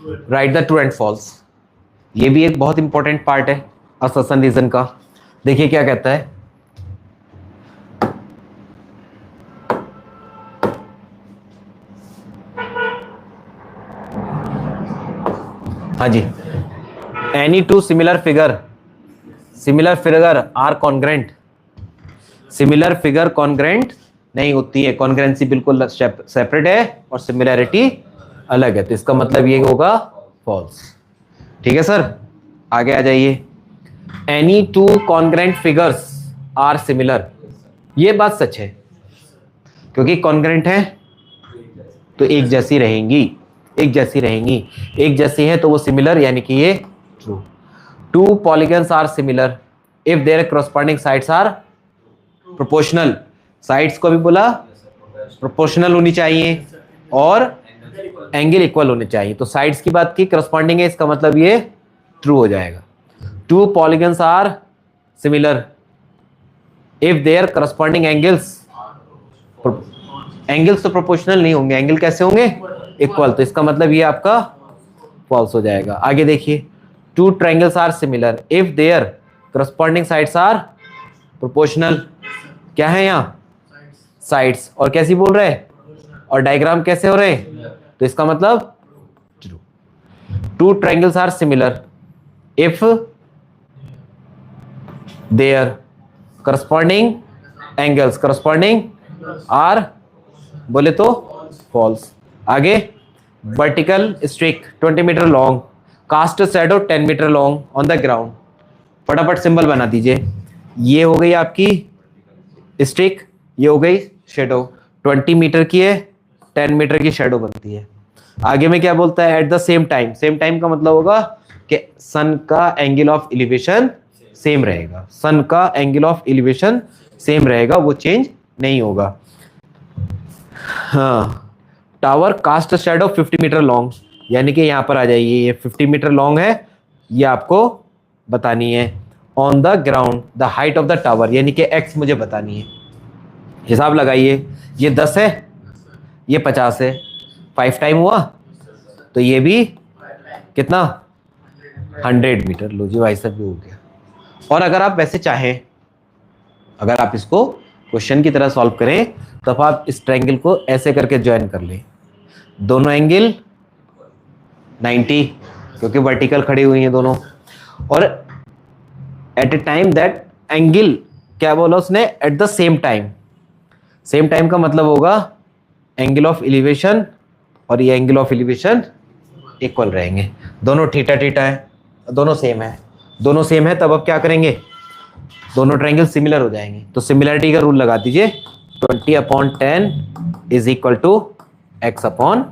Speaker 1: right the true and false. ये भी एक बहुत इंपॉर्टेंट पार्ट है असर्शन रीजन का। देखिए क्या कहता है, हाँ जी, any two similar figure are congruent, similar figure congruent नहीं होती है, कॉन्ग्रेंसी बिल्कुल सेपरेट है और सिमिलैरिटी अलग है, तो इसका मतलब ये होगा फॉल्स। ठीक है सर, आगे आ जाइए। Any two congruent figures are similar, ये बात सच है, क्योंकि कॉन्ग्रेंट है तो एक जैसी रहेंगी, एक जैसी है तो वो सिमिलर, यानी कि ये true. Two polygons are similar if their corresponding sides are proportional, sides को भी बोला प्रोपोर्शनल होनी चाहिए और एंगल इक्वल होने चाहिए, तो साइड्स की बात की, करस्पॉन्डिंग है, इसका मतलब ये ट्रू हो जाएगा। Two polygons are similar if their corresponding angles तो प्रोपोर्शनल नहीं होंगे, एंगल कैसे होंगे, इक्वल, तो इसका मतलब ये आपका फॉल्स हो जाएगा। आगे देखिए, two triangles are similar if their corresponding sides are proportional, क्या है यहाँ साइड्स, और कैसी बोल रहे हैं, और डायग्राम कैसे हो रहे हैं, तो इसका मतलब true. Two triangles are similar if their corresponding angles are, बोले तो फॉल्स। आगे, vertical stick 20 metre long, cast shadow 10 metre long on the ground, फटाफट सिंबल बना दीजिए। ये हो गई आपकी स्ट्रिक, ये हो गई शेडो, 20 मीटर की है, 10 मीटर की शेडो बनती है। आगे में क्या बोलता है, eight the same time, same time का मतलब होगा कि सन का एंगल ऑफ एलिवेशन सेम रहेगा, सन का एंगल ऑफ एलिवेशन सेम रहेगा, वो चेंज नहीं होगा। हाँ, tower cast shadow 50 metre long, यानी कि यहां पर आ जाइए, ये 50 मीटर लॉन्ग है, ये आपको बतानी है। On the ground the height of the tower, यानी कि एक्स मुझे बतानी है। हिसाब लगाइए, ये 10 है, ये 50 है, 5 टाइम हुआ, तो ये भी कितना 100 मीटर। लो जी भाई साहब, भी हो गया। और अगर आप वैसे चाहें, अगर आप इसको क्वेश्चन की तरह सॉल्व करें, तब आप इस ट्रायंगल को ऐसे करके ज्वाइन कर लें, दोनों एंगल 90, क्योंकि वर्टिकल खड़ी हुई हैं दोनों, और at a time that angle, क्या बोला उसने, at the same time, same time का मतलब होगा एंगल ऑफ एलिवेशन और ये एंगल ऑफ एलिवेशन इक्वल रहेंगे, दोनों थीटा थीटा है, दोनों सेम है, तब अब क्या करेंगे, दोनों ट्रायंगल सिमिलर हो जाएंगे, तो सिमिलरिटी का रूल लगा दीजिए, 20/10 इज इक्वल टू x/50,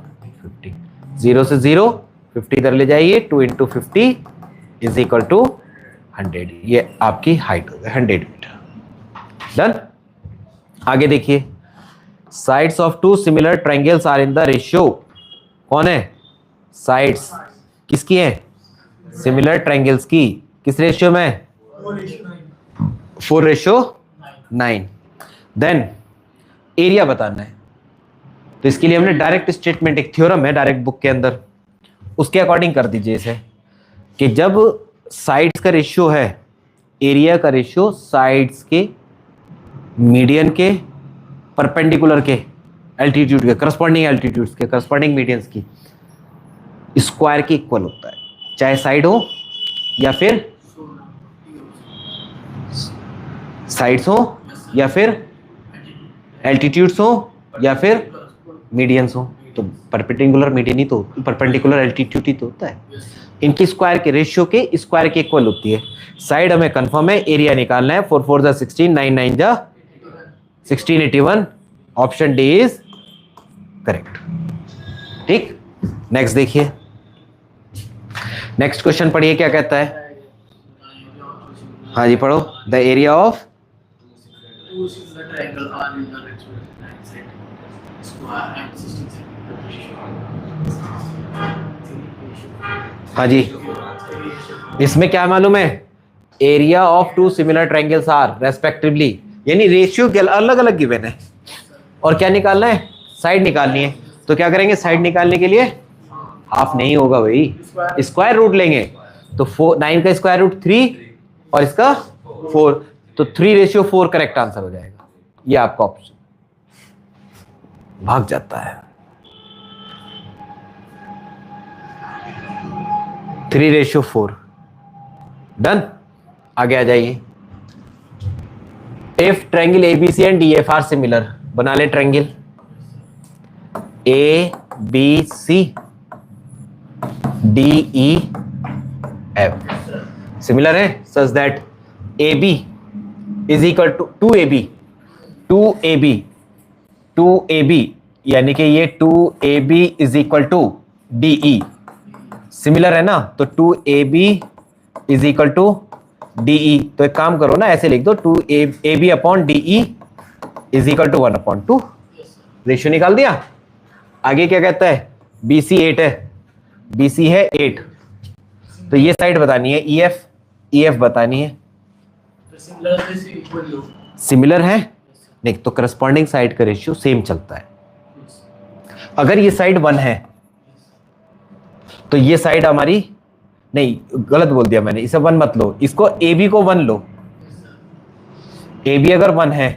Speaker 1: 0 से 0 50 इधर ले जाइए, 2 × 50 इज इक्वल टू 100, ये आपकी हाइट हो गई 100 मीटर। डन। आगे देखिए, sides of two similar triangles are in the ratio, कौन है, साइड्स किसकी है, सिमिलर ट्रायंगल्स की, किस रेशियो में, 4:9। देन एरिया बताना है, तो इसके लिए हमने डायरेक्ट स्टेटमेंट, एक थ्योरम है डायरेक्ट बुक के अंदर, उसके अकॉर्डिंग कर दीजिए इसे, कि जब साइड्स का रेशियो है, एरिया का रेशियो साइड्स के मीडियन के परपेंडिकुलर के एल्टीट्यूड के, करस्पॉन्डिंग एल्टीट्यूड्स के, करस्पॉन्डिंग मीडियंस की स्क्वायर के इक्वल होता है, चाहे साइड हो या फिर साइड्स हो या फिर एल्टीट्यूड्स हो या फिर मीडियंस हो, तो परपेंडिकुलर मीडियन ही तो, परपेंडिकुलर एल्टीट्यूड ही तो होता है, इनकी स्क्वायर के रेशियो के स्क्वायर के इक्वल होती है। साइड हमें कंफर्म है, एरिया निकालना है, 4 4 16, 9 9 1681, ऑप्शन डी इज करेक्ट। ठीक, नेक्स्ट देखिए, नेक्स्ट क्वेश्चन पढ़िए क्या कहता है। हाँ जी पढ़ो, द एरिया ऑफ हाँ जी, इसमें क्या मालूम है, area of two similar triangles are respectively, यानी रेशियो अलग अलग गिवन है और क्या निकालना है, साइड निकालनी है। तो क्या करेंगे, साइड निकालने के लिए हाफ नहीं होगा भाई, स्क्वायर रूट लेंगे। तो 9 का स्क्वायर रूट 3 और इसका 4, तो 3:4 करेक्ट आंसर हो जाएगा। ये आपका ऑप्शन भाग जाता है, 3:4 डन। आगे आ जाइए, if triangle ABC and DEF are similar, बना ले triangle A B C D E F similar है such that A B is equal to A B, two A B यानी कि ये 2AB is equal to DE similar है ना, तो 2AB is equal to DE। तो एक काम करो ना, ऐसे लिख दो 2AB upon DE is equal to 1/2। Ratio निकाल दिया। आगे क्या कहता है, BC 8 है, BC है 8, तो ये साइड बतानी है EF बतानी है। सिमिलर है नहीं तो करस्पॉन्डिंग साइड का रेशियो सेम चलता है। अगर ये साइड 1 है तो ये साइड हमारी, नहीं गलत बोल दिया मैंने, इसे 1 मत लो, इसको AB को 1 लो। AB अगर 1 है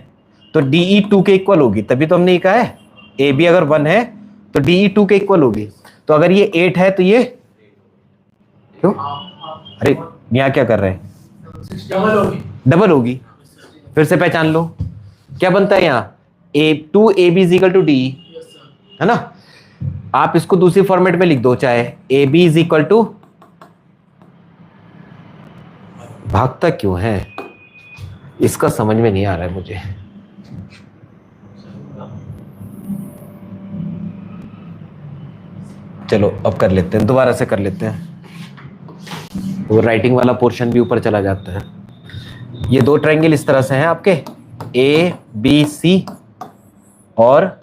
Speaker 1: तो DE 2 के इक्वल होगी, तभी तो हमने कहा है AB अगर 1 है तो DE 2 के इक्वल होगी। तो अगर ये 8 है तो ये क्यों, अरे यहाँ क्या कर रहे हैं, डबल होगी। फिर से पहचान लो क्या बनता है यहाँ, 2AB is equal to DE है ना। आप इसको दूसरी फॉर्मेट में लिख दो, चाहे AB इज इक्वल टू, भागता क्यों है, इसका समझ में नहीं आ रहा है मुझे। चलो अब कर लेते हैं, दोबारा से कर लेते हैं, वो राइटिंग वाला पोर्शन भी ऊपर चला जाता है। ये दो ट्रायंगल इस तरह से हैं आपके, ABC और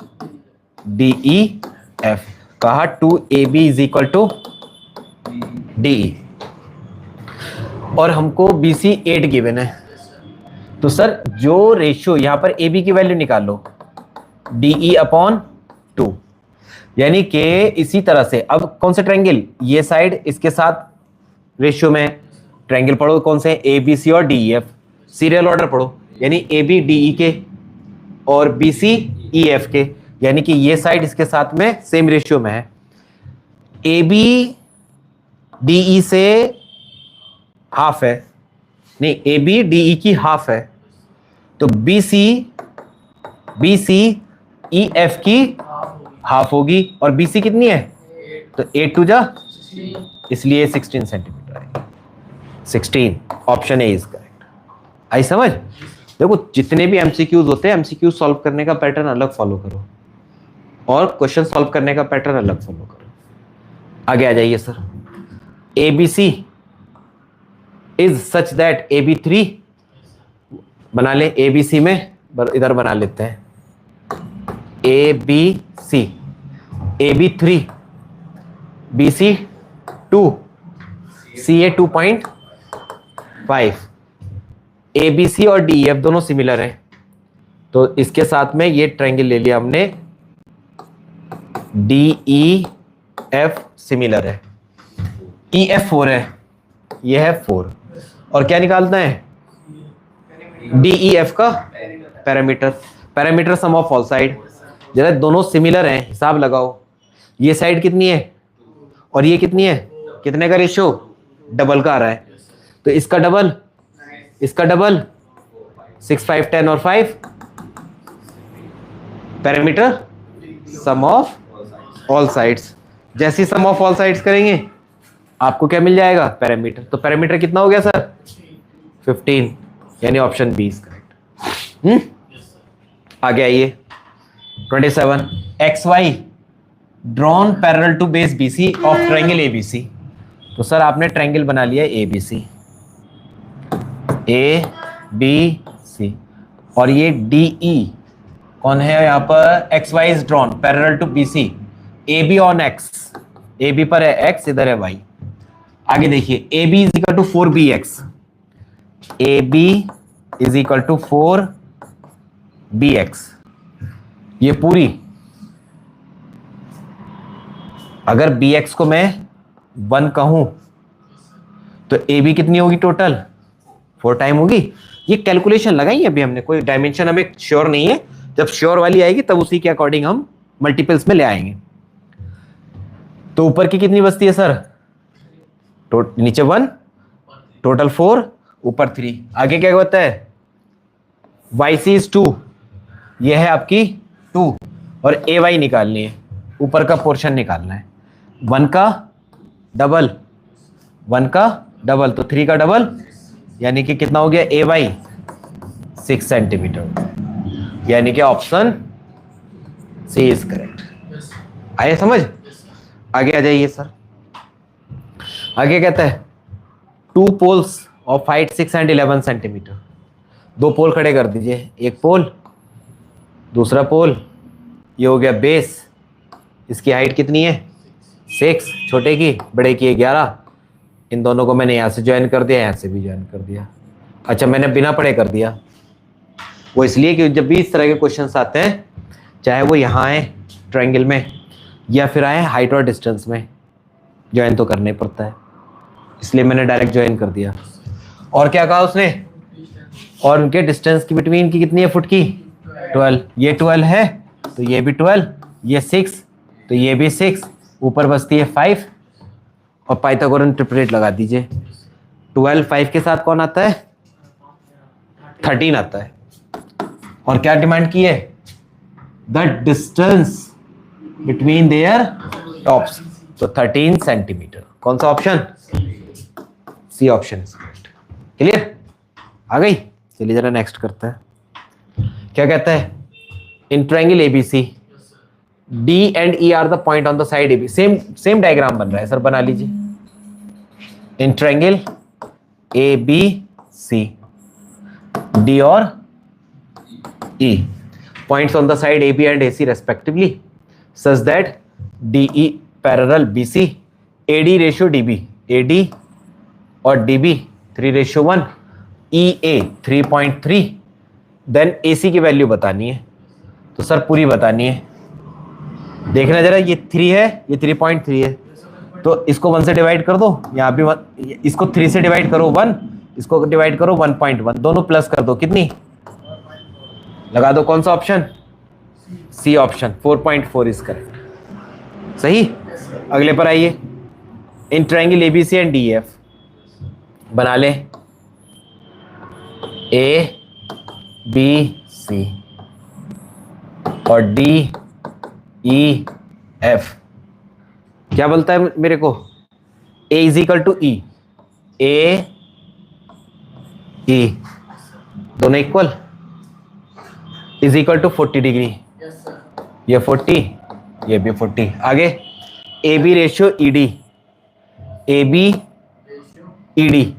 Speaker 1: DEF। कहा 2AB is equal to DE और हमको BC 8 गिवन है। तो सर जो रेशियो यहां पर AB की वैल्यू निकाल लो, DE अपॉन 2, यानी कि इसी तरह से अब कौन से ट्रायंगल, ये साइड इसके साथ रेशियो में ट्रायंगल पढ़ो, कौन से, ABC और DEF, सीरियल ऑर्डर पढ़ो, यानी AB DE के और BC EF के, यानी कि ये साइड इसके साथ में सेम रेशियो में है। AB DE से हाफ है, नहीं AB DE की हाफ है, तो BC EF की हाफ होगी, और BC कितनी है, तो 8 2 जा, इसलिए 16 सेंटीमीटर आएगी। 16 ऑप्शन ए इज करेक्ट। आई समझ। देखो जितने भी एमसीक्यूज होते हैं, एमसीक्यू सॉल्व करने का पैटर्न अलग फॉलो करो और क्वेश्चन सॉल्व करने का पैटर्न अलग फॉलो करो। आगे आ जाइए sir, ABC is such that AB3 बना ले, ABC में इधर बना लेते हैं ABC, AB3 BC 2 CA 2.5, ABC और DEF दोनों सिमिलर हैं, तो इसके साथ में ये ट्रायंगल ले लिया हमने, DEF सिमिलर है, EF 4 है, ये है 4, और क्या निकालना है, DEF का parameter sum of all side. जरा दोनों सिमिलर हैं, हिसाब लगाओ, ये साइड कितनी है और ये कितनी है, कितने का रेशियो, डबल का आ रहा है, तो इसका डबल 6 5 10 और 5 parameter sum of all sides. जैसी सम ऑफ ऑल साइड्स करेंगे आपको क्या मिल जाएगा, पैरामीटर। तो पैरामीटर कितना हो गया सर, 15, यानी ऑप्शन बी इज करेक्ट। आगे आइए 27, XY drawn parallel to base BC of triangle ABC। तो सर आपने ट्रायंगल बना लिया ABC, ABC, और ये DE कौन है यहाँ पर, XY is drawn parallel to BC, AB on X, A B पर है एक्स, इधर है वाई। आगे देखिए A B is equal to 4bx, A B is equal to 4bx। ये पूरी, अगर bx को मैं 1 कहूं तो ए बी कितनी होगी टोटल, 4 टाइम होगी। ये कैलकुलेशन लगाई अभी हमने, कोई डायमेंशन हमें श्योर नहीं है, जब श्योर वाली आएगी तब उसी के अकॉर्डिंग हम मल्टीपल्स में ले आएंगे। तो ऊपर की कितनी बचती है सर, नीचे 1, टोटल 4, ऊपर 3। आगे क्या होता है, YC इज 2, ये है आपकी 2, और AY निकालनी है, ऊपर का पोर्शन निकालना है। 1 का डबल, 1 का डबल तो 3 का डबल, यानी कि कितना हो गया AY 6 सेंटीमीटर, यानी कि ऑप्शन सी इज करेक्ट। आइए समझ, आगे आ जाइए सर। आगे कहता है 2 poles of height 6 and 11 centimetre. 2 pole खड़े कर दीजिए, एक पोल दूसरा पोल, ये हो गया बेस, इसकी हाइट कितनी है 6, छोटे की, बड़े की 11। इन दोनों को मैंने यहाँ से ज्वाइन कर दिया, यहाँ से भी ज्वाइन कर दिया। अच्छा मैंने बिना पढ़े कर दिया, वो इसलिए कि जब भी इस तरह के क्वेश्चंस आते हैं, चाहे वो यहाँ आए ट्रायंगल में या फिर आए हाइट और डिस्टेंस में, ज्वाइन तो करना ही पड़ता है, इसलिए मैंने डायरेक्ट ज्वाइन कर दिया। और क्या कहा उसने, और उनके डिस्टेंस की बिटवीन की कितनी है फुट की 12, ये 12 है तो ये भी 12, ये 6 तो ये भी 6, ऊपर बचती है 5, और पाइथागोरन ट्रिपलेट लगा दीजिए। 12 5 के साथ कौन आता है 13 आता है। और क्या डिमांड की है, the distance between their tops, तो 13 सेंटीमीटर। कौन सा ऑप्शन, सी ऑप्शन। क्लियर, आ गई। चलिए जरा नेक्स्ट करते हैं। क्या कहता है, in triangle ABC D and E are the point on the side AB. Same diagram बन रहा है सर, बना लीजिए। In triangle A B C D और E points on the side A B and A C respectively such that D E parallel B C, A D ratio D B, A D और D B 3:1, E A 3.3, then A C की value बतानी है। तो sir पूरी बतानी है, देखना जरा, ये 3 है, ये 3.3 है, तो इसको 1 से डिवाइड कर दो, यहाँ भी 1, इसको 3 से डिवाइड करो 1, इसको डिवाइड करो 1.1, दोनों प्लस कर दो, कितनी लगा दो। कौन सा option, C option, 4.4 is correct. सही। अगले पर आइए, in triangle ABC and D F बना ले, ए बी सी और डी ई एफ। क्या बोलता है मेरे को, A is equal to E, A E दोनों इक्वल, इज इक्वल टू 40 डिग्री, ये 40 ये भी 40। आगे A B ratio E D, A B E D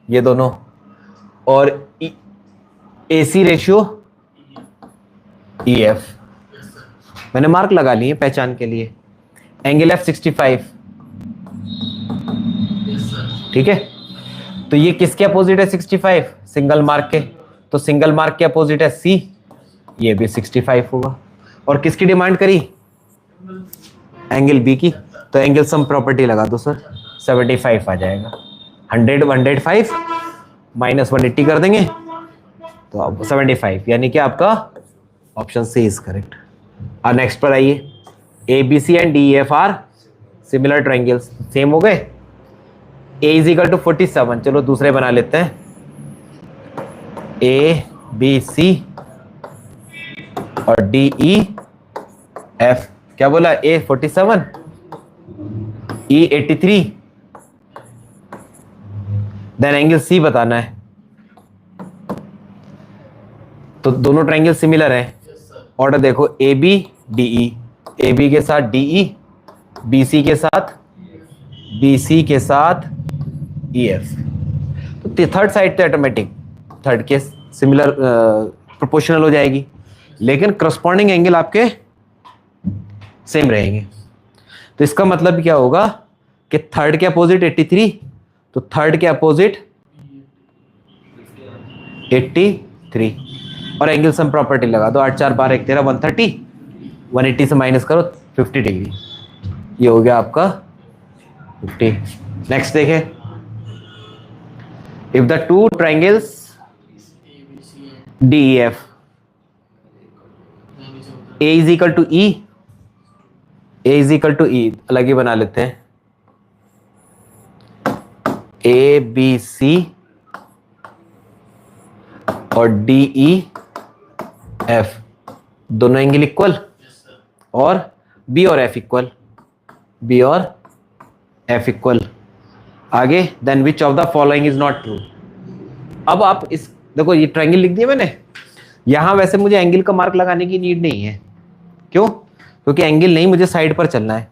Speaker 1: ये दोनों, और A C ratio E F. मैंने मार्क लगा लिए पहचान के लिए। एंगल एफ 65, ठीक है। तो ये किसके अपोजिट है 65, सिंगल मार्क के, तो सिंगल मार्क के अपोजिट है सी, ये भी 65 होगा। और किसकी डिमांड करी, एंगल बी की, तो एंगल सम प्रॉपर्टी लगा दो सर, 75 आ जाएगा। 100 105 माइनस 180 कर देंगे तो अब 75, यानी कि आपका ऑप्शन सी इज करेक्ट। और नेक्स्ट पर आइए, A B C and D F are similar triangles, same हो गए। ए इज इक्वल टू 47, चलो दूसरे बना लेते हैं, ए बी सी और डी ई एफ। क्या बोला, ए 47 ई 83, देन एंगल सी बताना है। तो दोनों ट्रायंगल सिमिलर हैं, ऑर्डर देखो, A B D E, A B के साथ डी ई, बी सी के साथ ई एफ। तो थर्ड साइड तो ऑटोमेटिक थर्ड के सिमिलर प्रोपोर्शनल हो जाएगी, लेकिन करस्पॉन्डिंग एंगल आपके सेम रहेंगे। तो इसका मतलब क्या होगा कि थर्ड के अपोजिट 83, तो थर्ड के अपोजिट 83, और एंगल सम प्रॉपर्टी लगा दो, 8 4 12 1 13 130, 180 से माइनस करो 50 डिग्री, ये हो गया आपका 50। नेक्स्ट देखें, if the two triangles DEF, A is equal to E, A is equal to E, अलग ही बना लेते हैं, ABC और DEF दोनों एंगल इक्वल, और B और F इक्वल, B और F इक्वल। आगे, then which of the following is not true. अब आप इस देखो, ये ट्रायंगल लिख दिया मैंने, यहां वैसे मुझे एंगल का मार्क लगाने की नीड नहीं है, क्यों? क्योंकि एंगल नहीं, मुझे साइड पर चलना है,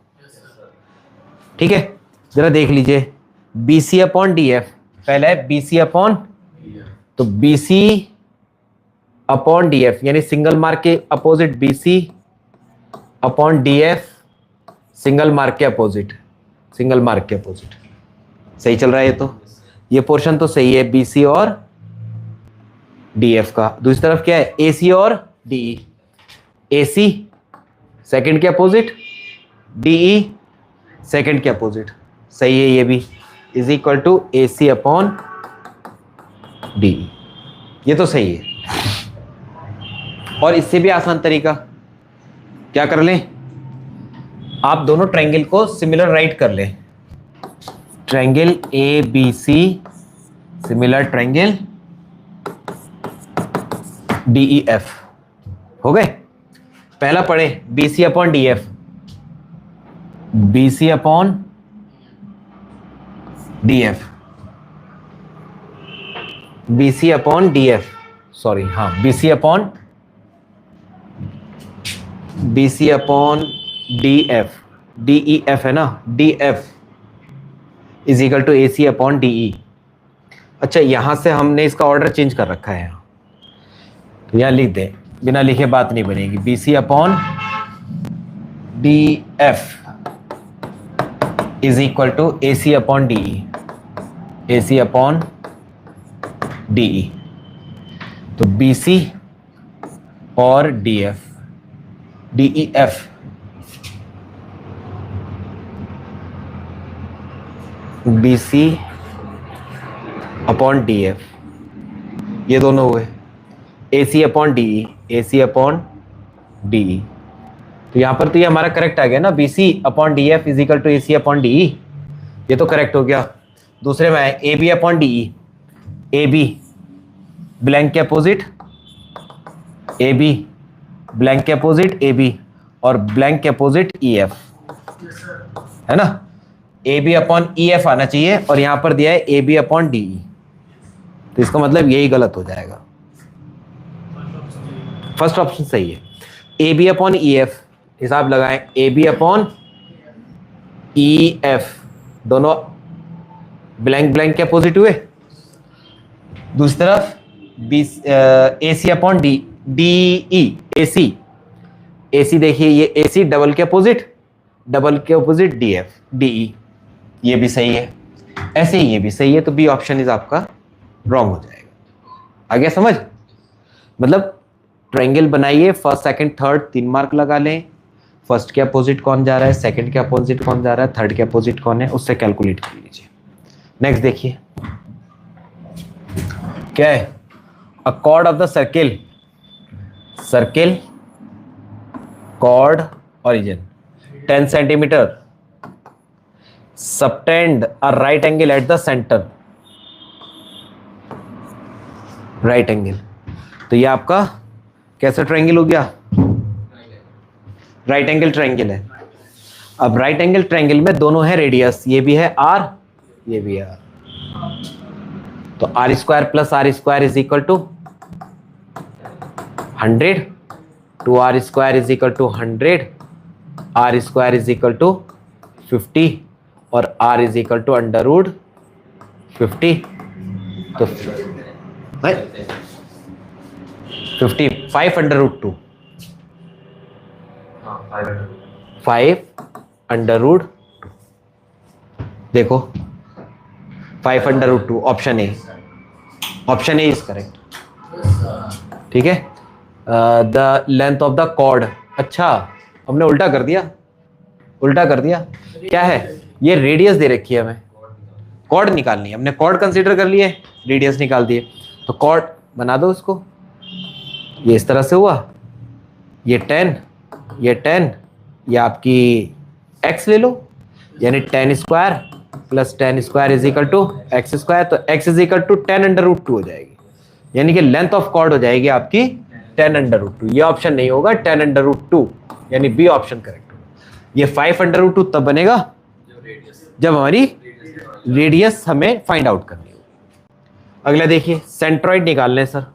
Speaker 1: ठीक है। जरा देख लीजिए, BC अपॉन DF, पहला है BC अपॉन, तो BC अपॉन DF यानी सिंगल मार्क के opposite BC upon DF, single mark के अपोजिट, सिंगल मार्क के अपोजिट। सही चल रहा है ये पोर्शन तो सही है BC और DF का। दूसरी तरफ क्या है, AC और DE, AC सेकंड के अपोजिट, DE सेकंड के अपोजिट, सही है ये भी, is equal to AC upon DE, ये तो सही है। और इससे भी आसान तरीका क्या कर लें, आप दोनों ट्रायंगल को सिमिलर राइट कर लें, triangle ABC similar triangle DEF, हो गए। पहला पढ़े BC upon DF, BC upon DF, BC upon DF, sorry हाँ, BC अपॉन DF, DEF है ना, DF is equal to AC upon DE। अच्छा, यहां से हमने इसका ऑर्डर चेंज कर रखा है, तो यहां लिख दें, बिना लिखे बात नहीं बनेगी, BC upon DF is equal to AC upon DE, AC upon DE। तो BC और DF, DEF BC upon DF, ये दोनों हुए AC upon DE, AC upon DE। तो यहां पर तो ये हमारा करेक्ट आ गया ना, BC upon DF is equal to AC upon DE, ये तो करेक्ट हो गया। दूसरे में है AB upon DE, AB blank के अपोजिट AB, ब्लैंक के अपोजिट AB, और ब्लैंक के अपोजिट EF, है ना। AB अपॉन EF आना चाहिए, और यहां पर दिया है AB अपॉन DE, तो इसका मतलब यही गलत हो जाएगा, फर्स्ट ऑप्शन सही है। AB अपॉन EF, हिसाब लगाएं, AB अपॉन EF दोनों ब्लैंक ब्लैंक के अपोजिट हुए। दूसरी तरफ AC अपॉन DE, AC देखिए, ये AC डबल के अपोजिट DF DE, ये भी सही है, ऐसे ही ये भी सही है, तो बी ऑप्शन इज आपका रॉन्ग हो जाएगा। आ गया समझ? मतलब ट्रायंगल बनाइए, फर्स्ट सेकंड थर्ड 3 मार्क लगा लें, फर्स्ट के अपोजिट कौन जा रहा है, सेकंड के अपोजिट कौन जा रहा है, थर्ड के अपोजिट कौन है, उससे कैलकुलेट कर लीजिए। नेक्स्ट देखिए क्या है, a chord of the circle chord origin 10 centimetre subtend a right angle at the centre, right angle, तो ये आपका कैसा ट्रायंगल हो गया, राइट एंगल ट्रायंगल है। अब राइट एंगल ट्रायंगल में दोनों है रेडियस, ये भी है R, ये भी है R, तो R square plus R square is equal to 100, 2R square is equal to 100, R square is equal to 50, और R is equal to under root 50, तो 55 अंडर रूट 2, 5 अंडर रूट, देखो 5 under root 2, option A, option A is correct. ठीक है, the length of the chord, अच्छा हमने उल्टा कर दिया, उल्टा कर दिया। क्या है, ये रेडियस दे रखी है हमें, कॉर्ड निकालनी है, हमने कॉर्ड कंसीडर कर लिए, रेडियस निकाल दिए, तो कॉर्ड बना दो उसको। ये इस तरह से हुआ, ये 10, ये 10, ये आपकी x ले लो, यानी 10 square plus 10 square is equal to X square, तो x is equal to 10 under root 2 हो जाएगी, यानी कि लेंथ ऑफ कॉर्ड हो जाएगी आपकी 10 अंडर रूट 2। ये ऑप्शन नहीं होगा, 10 अंडर रूट 2, यानी बी ऑप्शन करेक्ट होगा। ये 5 अंडर रूट 2 तब बनेगा जब हमारी रेडियस हमें फाइंड आउट करनी होगी। अगला देखिए, सेंट्रॉइड निकालने हैं सर।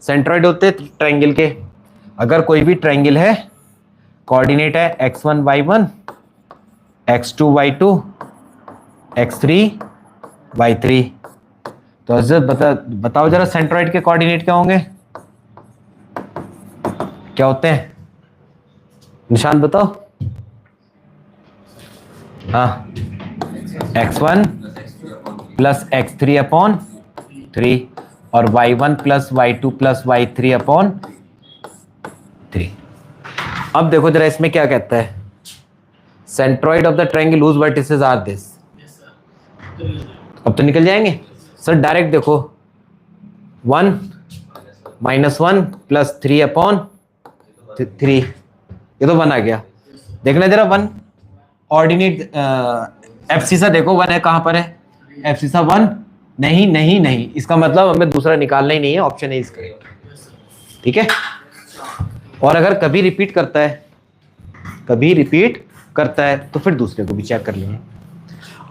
Speaker 1: सेंट्रॉइड होते हैं ट्रायंगल के, अगर कोई भी ट्रायंगल है, कोऑर्डिनेट है x1 y1, x2 y2, x3 y3, तो हजरत बताओ जरा सेंट्रॉइड के कोऑर्डिनेट क्या होंगे, क्या होते हैं, निशान बताओ। हाँ, x1 प्लस x3 अपॉन 3 और y1 plus y2 plus y3 upon 3। अब देखो जरा इसमें क्या कहता है, centroid of the triangle whose vertices are this. अब तो निकल जाएंगे सर, डायरेक्ट देखो 1 -1 प्लस 3 अपॉन 3, ये तो 1 आ गया। देखना जरा 1 ऑर्डिनेट एफसीसा देखो 1 है, कहां पर है एफसीसा 1, नहीं नहीं नहीं, इसका मतलब हमें दूसरा निकालना ही नहीं है, ऑप्शन ए इज करेक्ट। ठीक है, और अगर कभी रिपीट करता है, कभी रिपीट करता है तो फिर दूसरे को भी चेक कर लेंगे।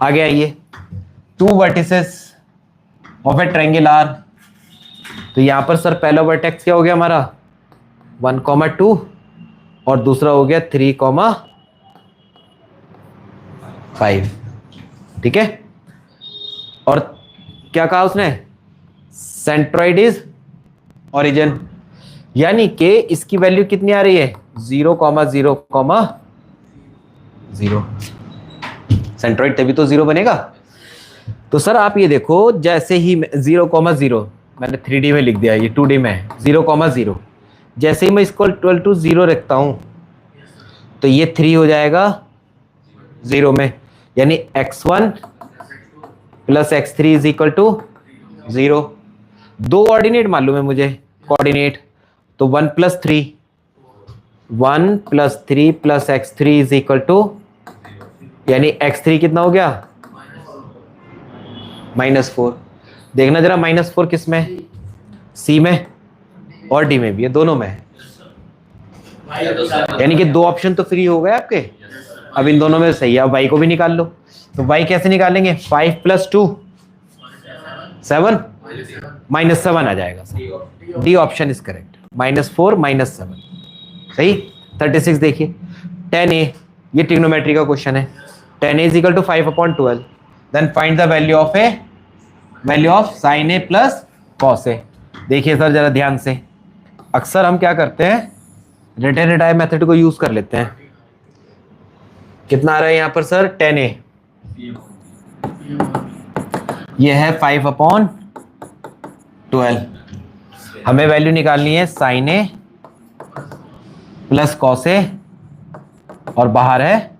Speaker 1: आगे आइए, 2 vertices of a triangle are, तो यहां पर सर पहला वर्टेक्स क्या हो गया हमारा 1,2 और दूसरा हो गया 3,5। ठीक है, और क्या कहा उसने, सेंट्रॉइड इज ओरिजिन, यानी कि इसकी वैल्यू कितनी आ रही है 0,0,0। सेंट्रॉइड तभी तो 0 बनेगा। तो सर आप ये देखो, जैसे ही 0,0 मैंने 3D में लिख दिया, ये 2D में है 0,0, जैसे ही मैं इसको इक्वल टू 0 रखता हूं तो ये 3 हो जाएगा 0 में, यानी x1 plus x3 is equal to 0। 2 ordinate मालूम है मुझे, कोऑर्डिनेट, तो 1 + 3, 1 + 3 + x3 इज इक्वल टू, यानी x3 कितना हो गया -4। देखना जरा -4 किस में, सी में और डी में भी है, दोनों में है, यानी कि 2 ऑप्शन तो फ्री हो गए आपके। अब इन दोनों में सही है, अब y को भी निकाल लो, तो y कैसे निकालेंगे, 5 + 2 7, -7 आ जाएगा। डी ऑप्शन इज करेक्ट, -4 -7 सही। 36 देखिए, 10a, ये ट्रिग्नोमेट्री का क्वेश्चन है, 10a is equal to 5/12, then find the value of sin a plus cos a। देखिए सर जरा ध्यान से, अक्सर हम क्या करते हैं, रिटर्न रिटाई मेथड को यूज कर लेते हैं। कितना आ रहा है यहाँ पर सर 10a, ये है 5/12, हमें वैल्यू निकालनी है sin a plus cos a, और बाहर है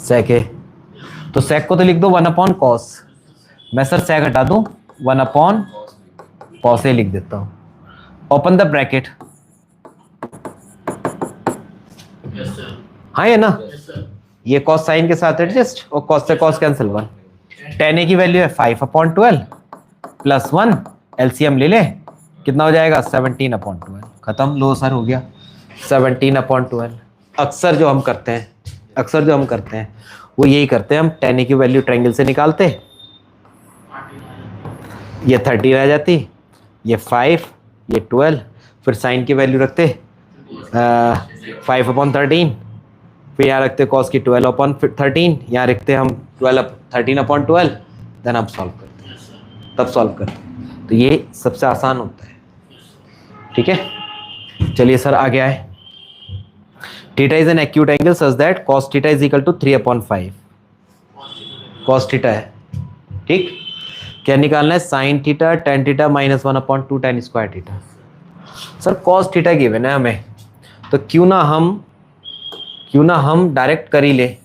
Speaker 1: sec a। तो sec को तो लिख दो 1/cos, मैं सर sec हटा दूं 1/cos a लिख देता हूं। ओपन द ब्रैकेट, हाँ है ना, ये cos साइन के साथ एडजस्ट और cos से cos कैंसिल 1। 10a की वैल्यू है 5/12 प्लस 1, एलसीएम ले ले, कितना हो जाएगा 17/12। खत्म, लो सर हो गया 17/12। अक्सर जो हम करते हैं वो यही करते हैं, हम 10a की वैल्यू ट्रायंगल से निकालते, ये 30 रह जाती, ये 5, ये 12, फिर साइन की वैल्यू रखते 5/13, फिर यहाँ रखते cos की 12/13, यहाँ रखते हम 13/12, देन हम सॉल्व करते हैं, तब सॉल्व करते हैं। तो ये सबसे आसान होता है। ठीक है, चलिए सर आगे आए। Theta is an acute angle such that cos theta is equal to 3/5 cos theta है, ठीक। क्या निकालना है? sin theta tan theta -1/2 tan square theta. Sir cos theta given है हमें, तो क्यों ना हम डायरेक्ट कर ही ले।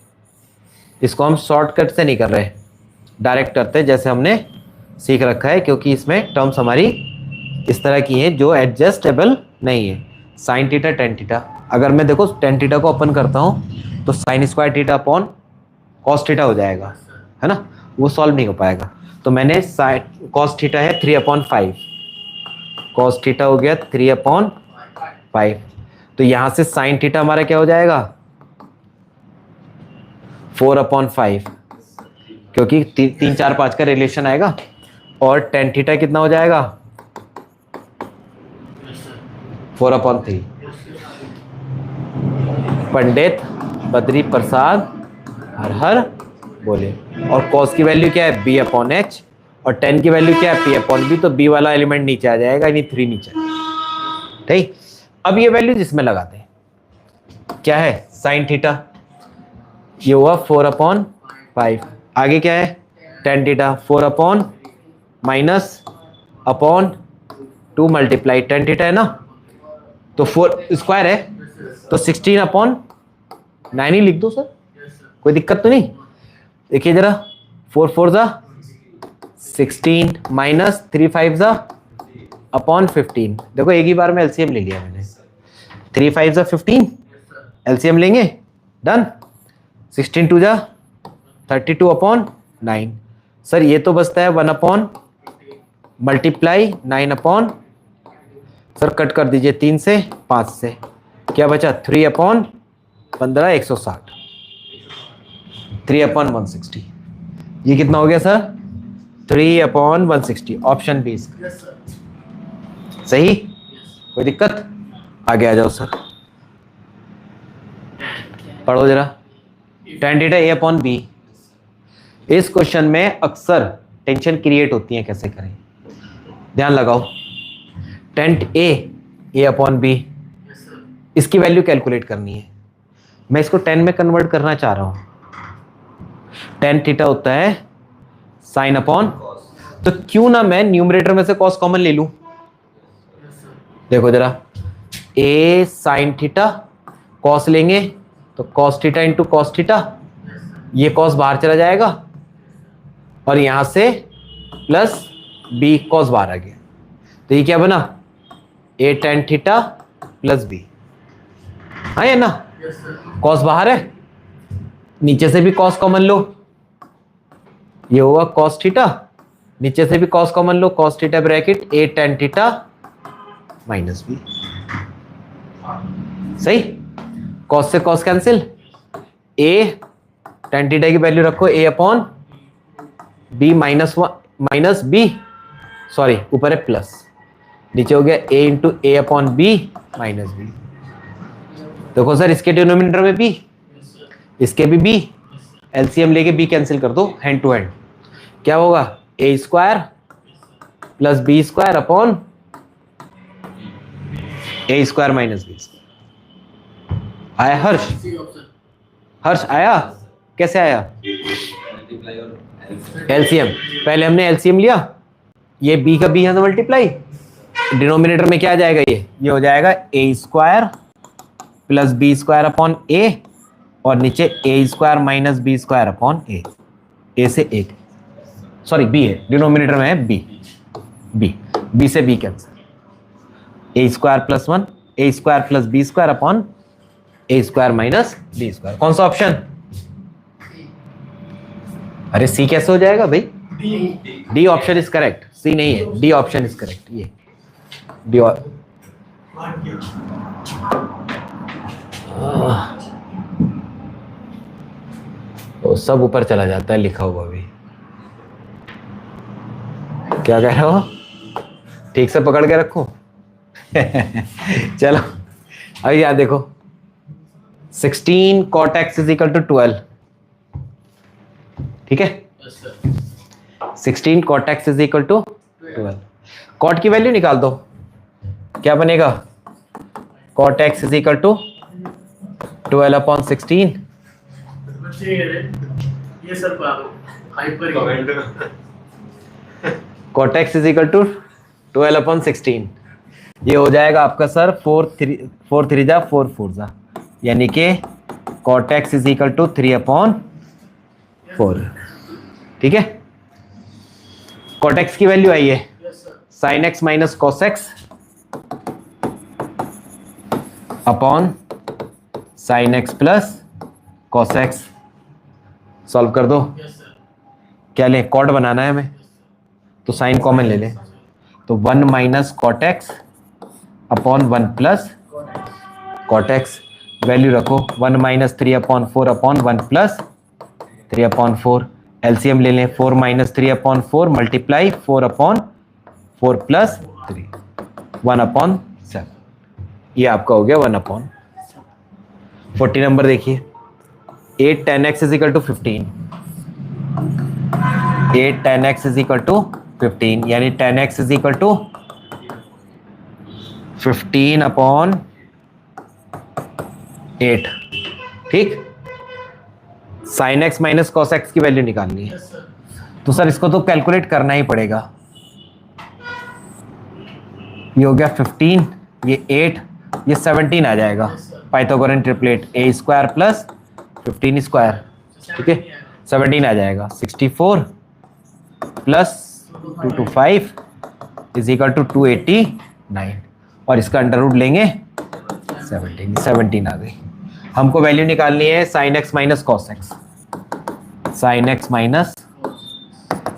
Speaker 1: इसको हम शॉर्टकट से नहीं कर रहे, डायरेक्ट करते जैसे हमने सीख रखा है, क्योंकि इसमें टर्म्स हमारी इस तरह की हैं जो एडजस्टेबल नहीं है। sin थीटा tan थीटा, अगर मैं देखो tan थीटा को ओपन करता हूँ तो sin square theta upon cos theta हो जाएगा, है ना, वो सॉल्व नहीं हो पाएगा। तो मैंने cos थीटा है 3/5, cos थीटा हो गया 3/5, तो यहाँ से sin थीटा हमारा क्या हो जाएगा? 4/5, क्योंकि 3 4 5 का रिलेशन आएगा। और tan थीटा कितना हो जाएगा? 4/3। पंडित बद्री प्रसाद हर हर बोले। और cos की वैल्यू क्या है? b/h, और tan की वैल्यू क्या है? p/b। तो b वाला एलिमेंट नीचे आ जाएगा, यानी 3 नीचे, ठीक। अब ये वैल्यू जिसमें लगाते हैं, क्या है? sin थीटा, ये हुआ 4/5। आगे क्या है? tan theta 4 upon 2 multiply tan theta है ना, तो 4 स्क्वायर है, तो 16/9 ही लिख दो सर, कोई दिक्कत तो नहीं। देखिए जरा, 4 4 जा 16 माइनस 3 5 जा अपॉन 15। देखो एक ही बार में एलसीएम ले लिया मैंने। 3 5 जा 15, एलसीएम लेंगे, डन। 16 2 जा 32/9। सर ये तो बचता है 1 मल्टीप्लाई 9 सर कट कर दीजिए 3 से 5 से, क्या बचा? 3/15 160, 3/160। ये कितना हो गया सर? 3/160। ऑप्शन बी सही, कोई दिक्कत? आगे आ जाओ सर, पढ़ो जरा। tan theta a/b। इस क्वेश्चन में अक्सर टेंशन क्रिएट होती है, कैसे करें, ध्यान लगाओ। tan a/b, इसकी वैल्यू कैलकुलेट करनी है। मैं इसको tan में कन्वर्ट करना चाह रहा हूं। tan थीटा होता है sin अपॉन, तो क्यों ना मैं न्यूमरेटर में से cos कॉमन ले लूं। देखो जरा, a sin थीटा, cos लेंगे तो cos theta into cos theta, ये cos बाहर चला जाएगा, और यहां से प्लस b cos बाहर आ गया, तो ये क्या बना? a tan theta plus b, हाँ ये ना, cos बाहर है, नीचे से भी cos कॉमन लो, ये होगा cos थीटा, नीचे से भी cos common low, cos theta bracket a tan theta minus b, सही। cos से cos cancel, a tan theta की वैल्यू रखो a/b माइनस b, सॉरी ऊपर है प्लस, नीचे हो गया a into a/b minus b। देखो सर, इसके डिनोमिनेटर में b, इसके भी b, एलसीएम लेके b कैंसिल कर दो हैंड टू हैंड, क्या होगा? a square plus b square upon a square minus b। आया हर्ष? हर्ष आया? कैसे आया? एलसीएम, पहले हमने एलसीएम लिया, ये b का b है तो मल्टीप्लाई, डिनोमिनेटर में क्या आ जाएगा? ये हो जाएगा a square plus b square upon a, और नीचे a square minus b square upon a से 1, सॉरी b है, डिनोमिनेटर में है b से b cancel, a square plus 1, a square plus b square upon a square minus b square. कौन सा option? अरे सी कैसे हो जाएगा भाई? डी ऑप्शन इज करेक्ट, सी नहीं है, डी ऑप्शन इज करेक्ट। ये डी तो सब ऊपर चला जाता है लिखा हुआ भी। क्या कह रहे हो? ठीक से पकड़ के रखो। चलो अब याद देखो, 16 cot x is equal to 12, ठीक है। 16 cot x is equal to 12। cot की वैल्यू निकाल दो, क्या बनेगा? cot x is equal to 12/16
Speaker 3: बच्चे ये सर हाइपर
Speaker 2: कमेंट
Speaker 1: cot x is equal to 12/16। ये हो जाएगा आपका सर 4 3 जा 4 4 जा, यानी कि cot x is equal to 3/4। ठीक है, cot x की वैल्यू आई है sin x minus cos x upon sin x plus cos x। Solve कर दो। क्या लें, कॉट बनाना है हमें, तो साइन कॉमन ले लें, तो 1 minus cot x upon 1 plus cot x. Value रखो 1 माइनस 3/4 अपॉन 1 प्लस 3/4। एलसीएम ले लें, 4 माइनस 3/4 मल्टीप्लाई 4/4 प्लस 3 1/7। ये आपका हो गया 1/। 40 नंबर देखिए, 8 tan x is equal to 15। 8 tan x is equal to 15, यानी tan x is equal to 15/8। ठीक, sin x minus cos x की वैल्यू निकालनी है, तो सर इसको तो कैलकुलेट करना ही पड़ेगा। ये हो गया 15, ये 8, ये 17 आ जाएगा। Pythagorean triplet a square plus 15 square, ठीक है, 17 आ जाएगा। 64 प्लस 225 इज इक्वल टू 289, और इसका अंडर रूट लेंगे 17 आ गई। हमको वैल्यू निकालनी है sin x minus cos x। sin x minus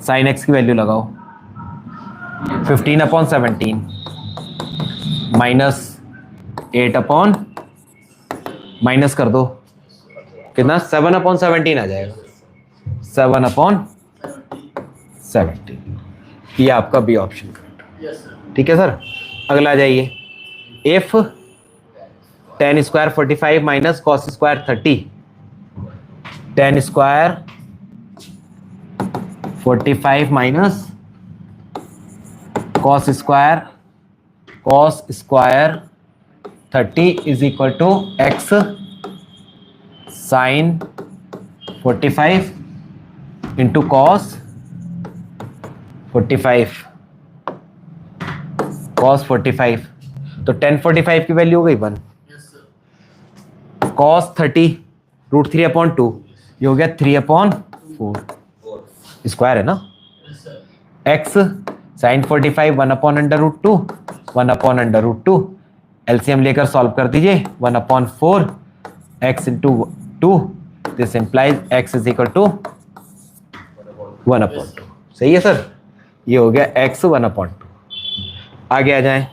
Speaker 1: sin x की वैल्यू लगाओ 15/17 माइनस 8 माइनस कर दो, कितना 7/17 आ जाएगा। 7/17, ये आपका बी ऑप्शन करेक्ट। ठीक है सर, अगला आ जाइए। If tan square 45 minus cos square 30, tan square 45 minus cos square 30 is equal to x sine 45 into cos 45 तो tan 45 की वैल्यू हो गई 1। cos 30 √3/2, ये हो गया 3/4 स्क्वायर है ना। x साइन 45 1/√2 1/√2, एलसीएम लेकर सॉल्व कर दीजिए। 1/4 x into 2, this implies x is equal to 1/2। सही है सर, ये हो गया x 1/2। आगे आ जाएं,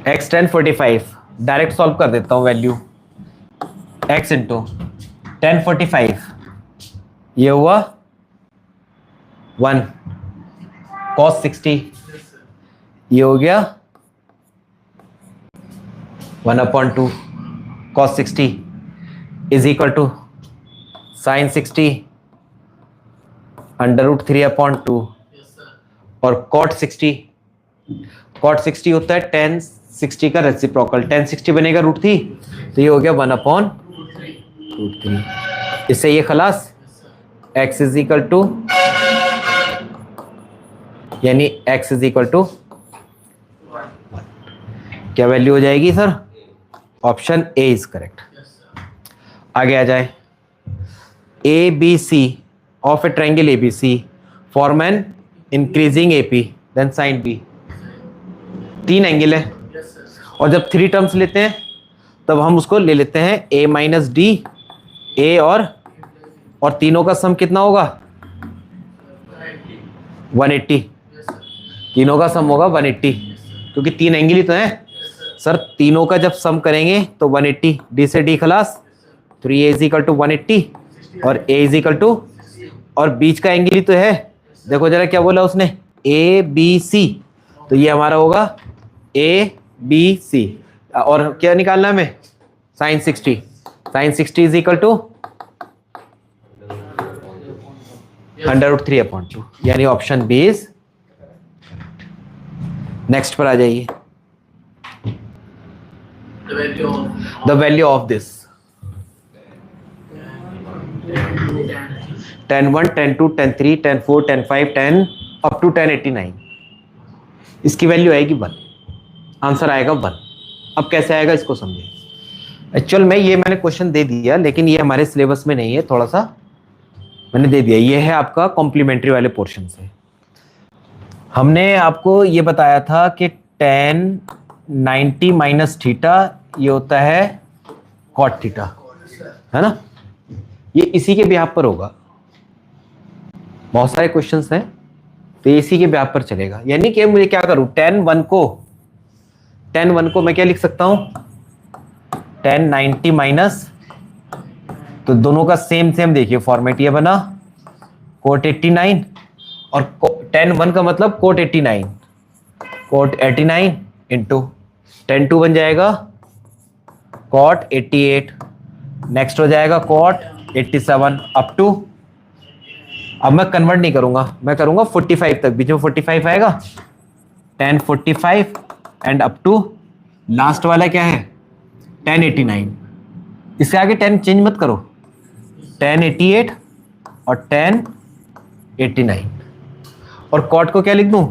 Speaker 1: x tan 45 डायरेक्ट सॉल्व कर देता हूं। वैल्यू x इंटू tan 45, ये हुआ 1 cos 60, ये हो गया 1/2 cos 60 is equal to sine 60 √3/2 और cot 60 होता है tan 60 का रेसिप्रोकल। tan 60 बनेगा √3, तो ये हो गया 1/√3। इससे ये खलास x इज इक्वल टू, यानी x इज इक्वल टू क्या वैल्यू हो जाएगी sir? Option A is correct. आगे आ जाए, A B C of a triangle A B C form an increasing AP then sine B. 3 angle है, और जब 3 टर्म्स लेते हैं तब हम उसको ले लेते हैं a माइनस डी, ए और तीनों का सम कितना होगा? 180। तीनों का सम होगा 180, क्योंकि 3 एंगल ही तो हैं सर। तीनों का जब सम करेंगे तो 180, डी से डी खलास, 3a इज इक्वल टू 180 और a इज इक्वल टू, और बीच का एंगल ही तो है। देखो जरा क्या बोला उसने, ए बी सी, तो ये हमारा होगा ए बी सी। और क्या निकालना है हमें? Sine 60। Sine 60 is equal to √3/2, यानी ऑप्शन बी इज। नेक्स्ट पर आ जाइए।
Speaker 3: the value of
Speaker 1: the value of this 10 1 10 2 10 3 10 4 10 5 10 up to 1089, इसकी वैल्यू आएगी 1, आंसर आएगा 1। अब कैसे आएगा इसको समझिए। एक्चुअल में ये मैंने क्वेश्चन दे दिया, लेकिन ये हमारे सिलेबस में नहीं है, थोड़ा सा मैंने दे दिया। ये है आपका कॉम्प्लीमेंट्री वाले पोर्शन से। हमने आपको ये बताया था कि tan 90 माइनस थीटा ये होता है cot थीटा, है ना। ये इसी के ब्याह पर होगा, बहुत सारे क्वेश्चंस हैं तो ये इसी के ब्याह पर चलेगा। यानी कि मुझे क्या करूं, tan 1 को मैं क्या लिख सकता हूं, tan 90 माइनस, तो दोनों का सेम देखिए फॉर्मेट ये बना cot 89, और tan 1 का मतलब cot 89 इंटू tan 2 बन जाएगा cot 88, नेक्स्ट हो जाएगा cot 87 अप टू, अब मैं कन्वर्ट नहीं करूंगा, मैं करूंगा 45 तक, बीच में 45 आएगा, tan 45 and up to last वाला क्या है tan 89। इससे आगे 10 चेंज मत करो, tan 88 और tan 89, और cot को क्या लिख दूं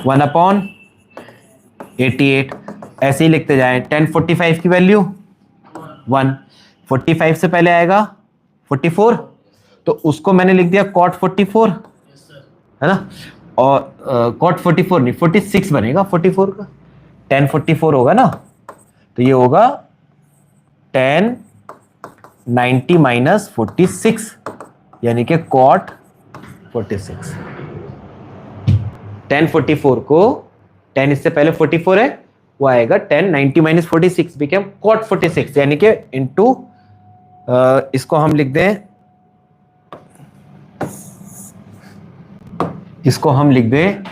Speaker 1: 1/88, ऐसे ही लिखते जाएं। tan 45 की वैल्यू 1, 45 से पहले आएगा 44, तो उसको मैंने लिख दिया cot 44, है ना। और cot 44 नहीं 46 बनेगा, 44 का tan 44 होगा ना, तो ये होगा tan 90 माइनस 46, यानी कि cot 46। tan 44 को, tan इससे पहले 44 है, वो आएगा tan 90 माइनस 46 बिकेम cot 46, यानी कि इनटू, इसको हम लिख दें,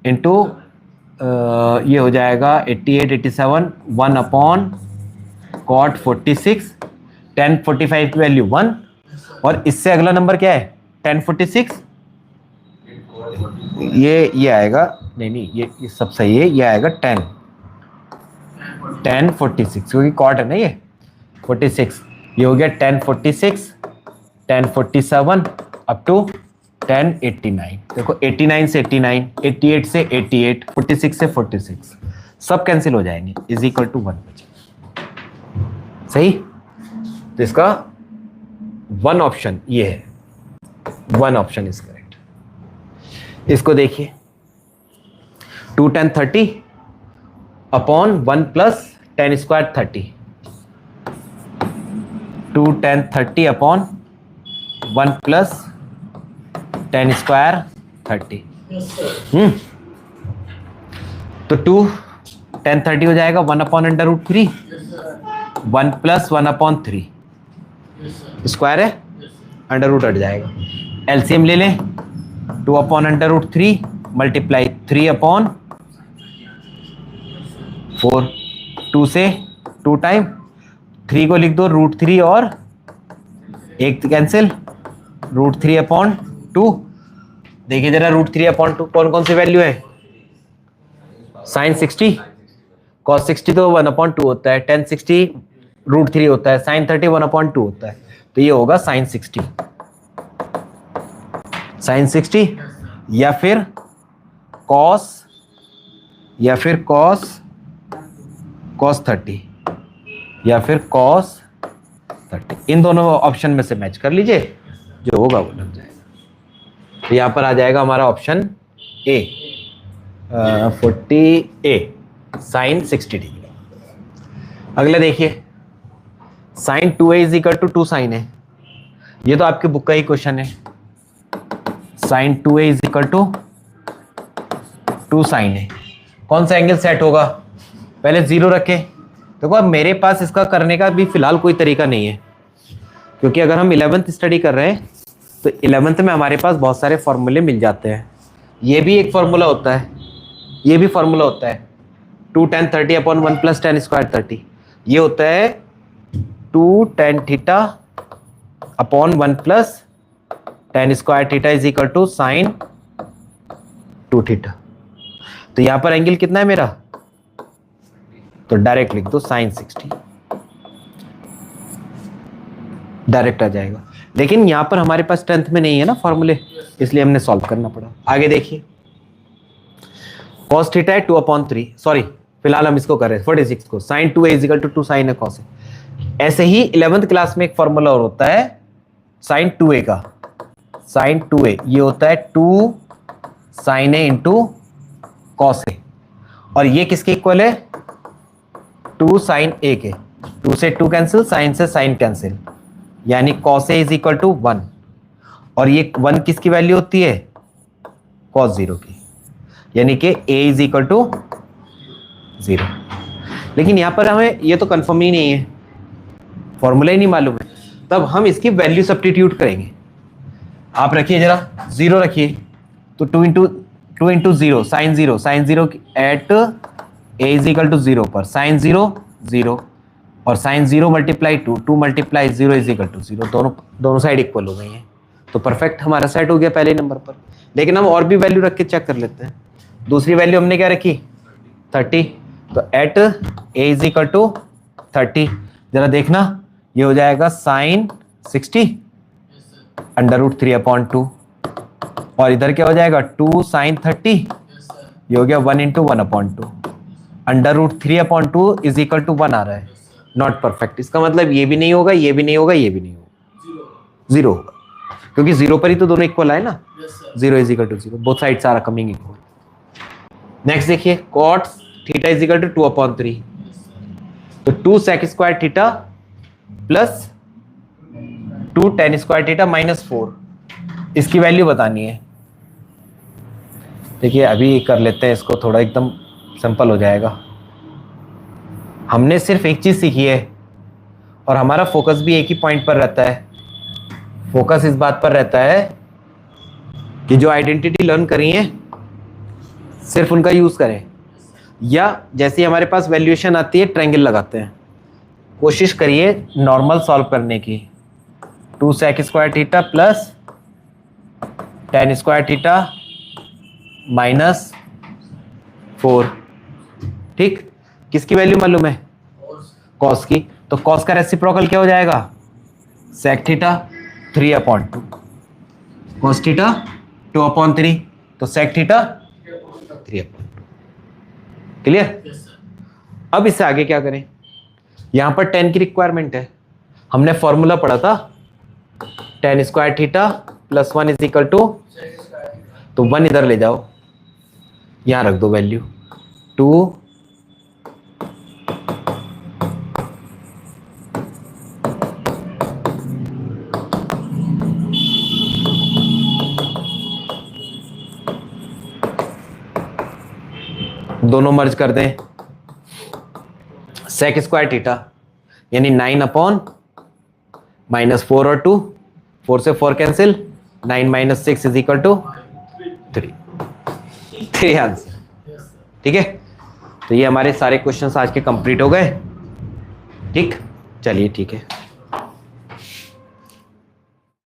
Speaker 1: इनटू ये हो जाएगा 88 87 1/cot 46, tan 45 की वैल्यू 1, और इससे अगला नंबर क्या है tan 46, ये आएगा, नहीं ये सब सही है, ये आएगा tan 46, क्योंकि cot है ना ये 46, ये हो गया tan 46, tan 47 up to tan 89। देखो 89 से 89, 88 से 88, 46 से 46, सब कैंसिल हो जाएंगे, इज इक्वल टू 1 बचेगा। सही, तो इसका 1 ऑप्शन ये है, 1 ऑप्शन इज करेक्ट। इसको देखिए 2 tan 30 upon 1 plus tan square 30, 2 tan 30 upon 1 plus tan square 30। तो 2 tan 30 हो जाएगा 1/√3, 1 प्लस 1/3, स्क्वायर है, अंडर हट जाएगा। एलसीएम ले लें, 2/√3 मल्टीप्लाई 3/4, 2 से 2 टाइम, 3 को लिख दो √3 और 1 कैंसिल, √3/2। देखिए जरा √3/2 कौन कौन सी वैल्यू है, sin 60, cos 60 तो 1/2 होता है, tan 60 √3 होता है, sin 30 1/2 होता है, तो ये होगा sin 60 या फिर cos 30 या फिर cos 30, इन दोनों ऑप्शन में से मैच कर लीजिए, जो होगा वो लग जाएगा। तो यहाँ पर आ जाएगा हमारा option A, 40A sin 60 degree. अगला देखिए sin 2A is equal to 2 sin है, ये तो आपकी बुक का ही क्वेश्चन है। sin 2A is equal to 2 sin है, कौन सा एंगल सेट होगा, पहले 0 रखें। देखो अब मेरे पास इसका करने का भी फिलहाल कोई तरीका नहीं है, क्योंकि अगर हम 11th स्टडी कर रहे हैं तो 11th में हमारे पास बहुत सारे फॉर्मूले मिल जाते हैं। ये भी एक फॉर्मूला होता है, ये भी फॉर्मूला होता है 2 tan 30 upon 1 plus tan square 30, ये होता है 2 tan theta upon 1 plus tan square theta is equal to sin 2 theta. तो यहाँ पर एंगल कितना है मेरा तो डायरेक्ट लिख दो साइन 60, डायरेक्ट आ जाएगा। लेकिन यहां पर हमारे पास 10th में नहीं है ना फॉर्मूले, इसलिए हमने सॉल्व करना पड़ा। आगे देखिए, cos थीटा है 2/3, सॉरी फिलहाल हम इसको कर रहे हैं 46 को, sin 2a is equal to 2 sin a cos a। ऐसे ही 11th क्लास में एक फॉर्मूला और होता है sin 2a का, sin 2a ये होता है 2 sin a into cos a, और ये किसके इक्वल है 2 sin a के। 2 से 2 कैंसिल, sin से sin कैंसिल, यानी cos a is equal to 1, और ये 1 किसकी वैल्यू होती है cos 0 की, यानी कि a इज इक्वल टू 0। लेकिन यहां पर हमें ये तो कंफर्म ही नहीं है, फॉर्मूला ही नहीं मालूम है, तब हम इसकी वैल्यू सब्स्टिट्यूट करेंगे। आप रखिए जरा 0 रखिए, तो 2 into 0 sine 0 at a is equal to 0 पर साइन 0 0, और sine 0 multiply 2 multiply 0 is equal to 0, दोनों साइड इक्वल हो गई हैं, तो परफेक्ट हमारा सेट हो गया पहले नंबर पर। लेकिन हम और भी वैल्यू रख के चेक कर लेते हैं। दूसरी वैल्यू हमने क्या रखी 30, तो at a is equal to 30, जरा देखना ये हो जाएगा साइन 60 √3/2, और इधर क्या हो जाएगा 2 sin 30, ये हो गया 1 इंटू 1/2, √3/2 इज इक्वल टू 1 आ रहा है, नॉट परफेक्ट। इसका मतलब ये भी नहीं होगा, ये भी नहीं होगा, ये भी नहीं होगा, 0 होगा, क्योंकि 0 पर ही तो दोनों इक्वल आए ना, 0 is equal to 0, both sides are coming equal. Next देखिए cot theta is equal to 2/3, तो 2 sec square theta plus 2 tan square theta -4, इसकी वैल्यू बतानी है। देखिए अभी कर लेते हैं इसको, थोड़ा एकदम सिंपल हो जाएगा। हमने सिर्फ एक चीज सीखी है, और हमारा फोकस भी एक ही पॉइंट पर रहता है। फोकस इस बात पर रहता है कि जो आइडेंटिटी लर्न करी है सिर्फ उनका यूज करें, या जैसे हमारे पास वैल्यूएशन आती है ट्रायंगल लगाते हैं। कोशिश करिए नॉर्मल सॉल्व करने की, 2 sec square theta plus tan square theta -4, ठीक। किसकी वैल्यू मालूम है cos की, तो cos का रेसिप्रोकल क्या हो जाएगा sec थीटा 3/2, cos थीटा 2/3, तो sec थीटा 3/2। क्लियर। अब इससे आगे क्या करें, यहां पर tan की रिक्वायरमेंट है, हमने फॉर्मूला पढ़ा था tan square theta plus 1 is equal to, तो 1 इधर ले जाओ, यहां रख दो वैल्यू 2 दोनों मर्ज कर दें, sec स्क्वायर थीटा यानी 9/-4 और 2, 4 से 4 cancel, 9 - 6 is equal to 3 answer. ठीक है, तो ये हमारे सारे क्वेश्चंस आज के कंप्लीट हो गए। ठीक, चलिए ठीक है।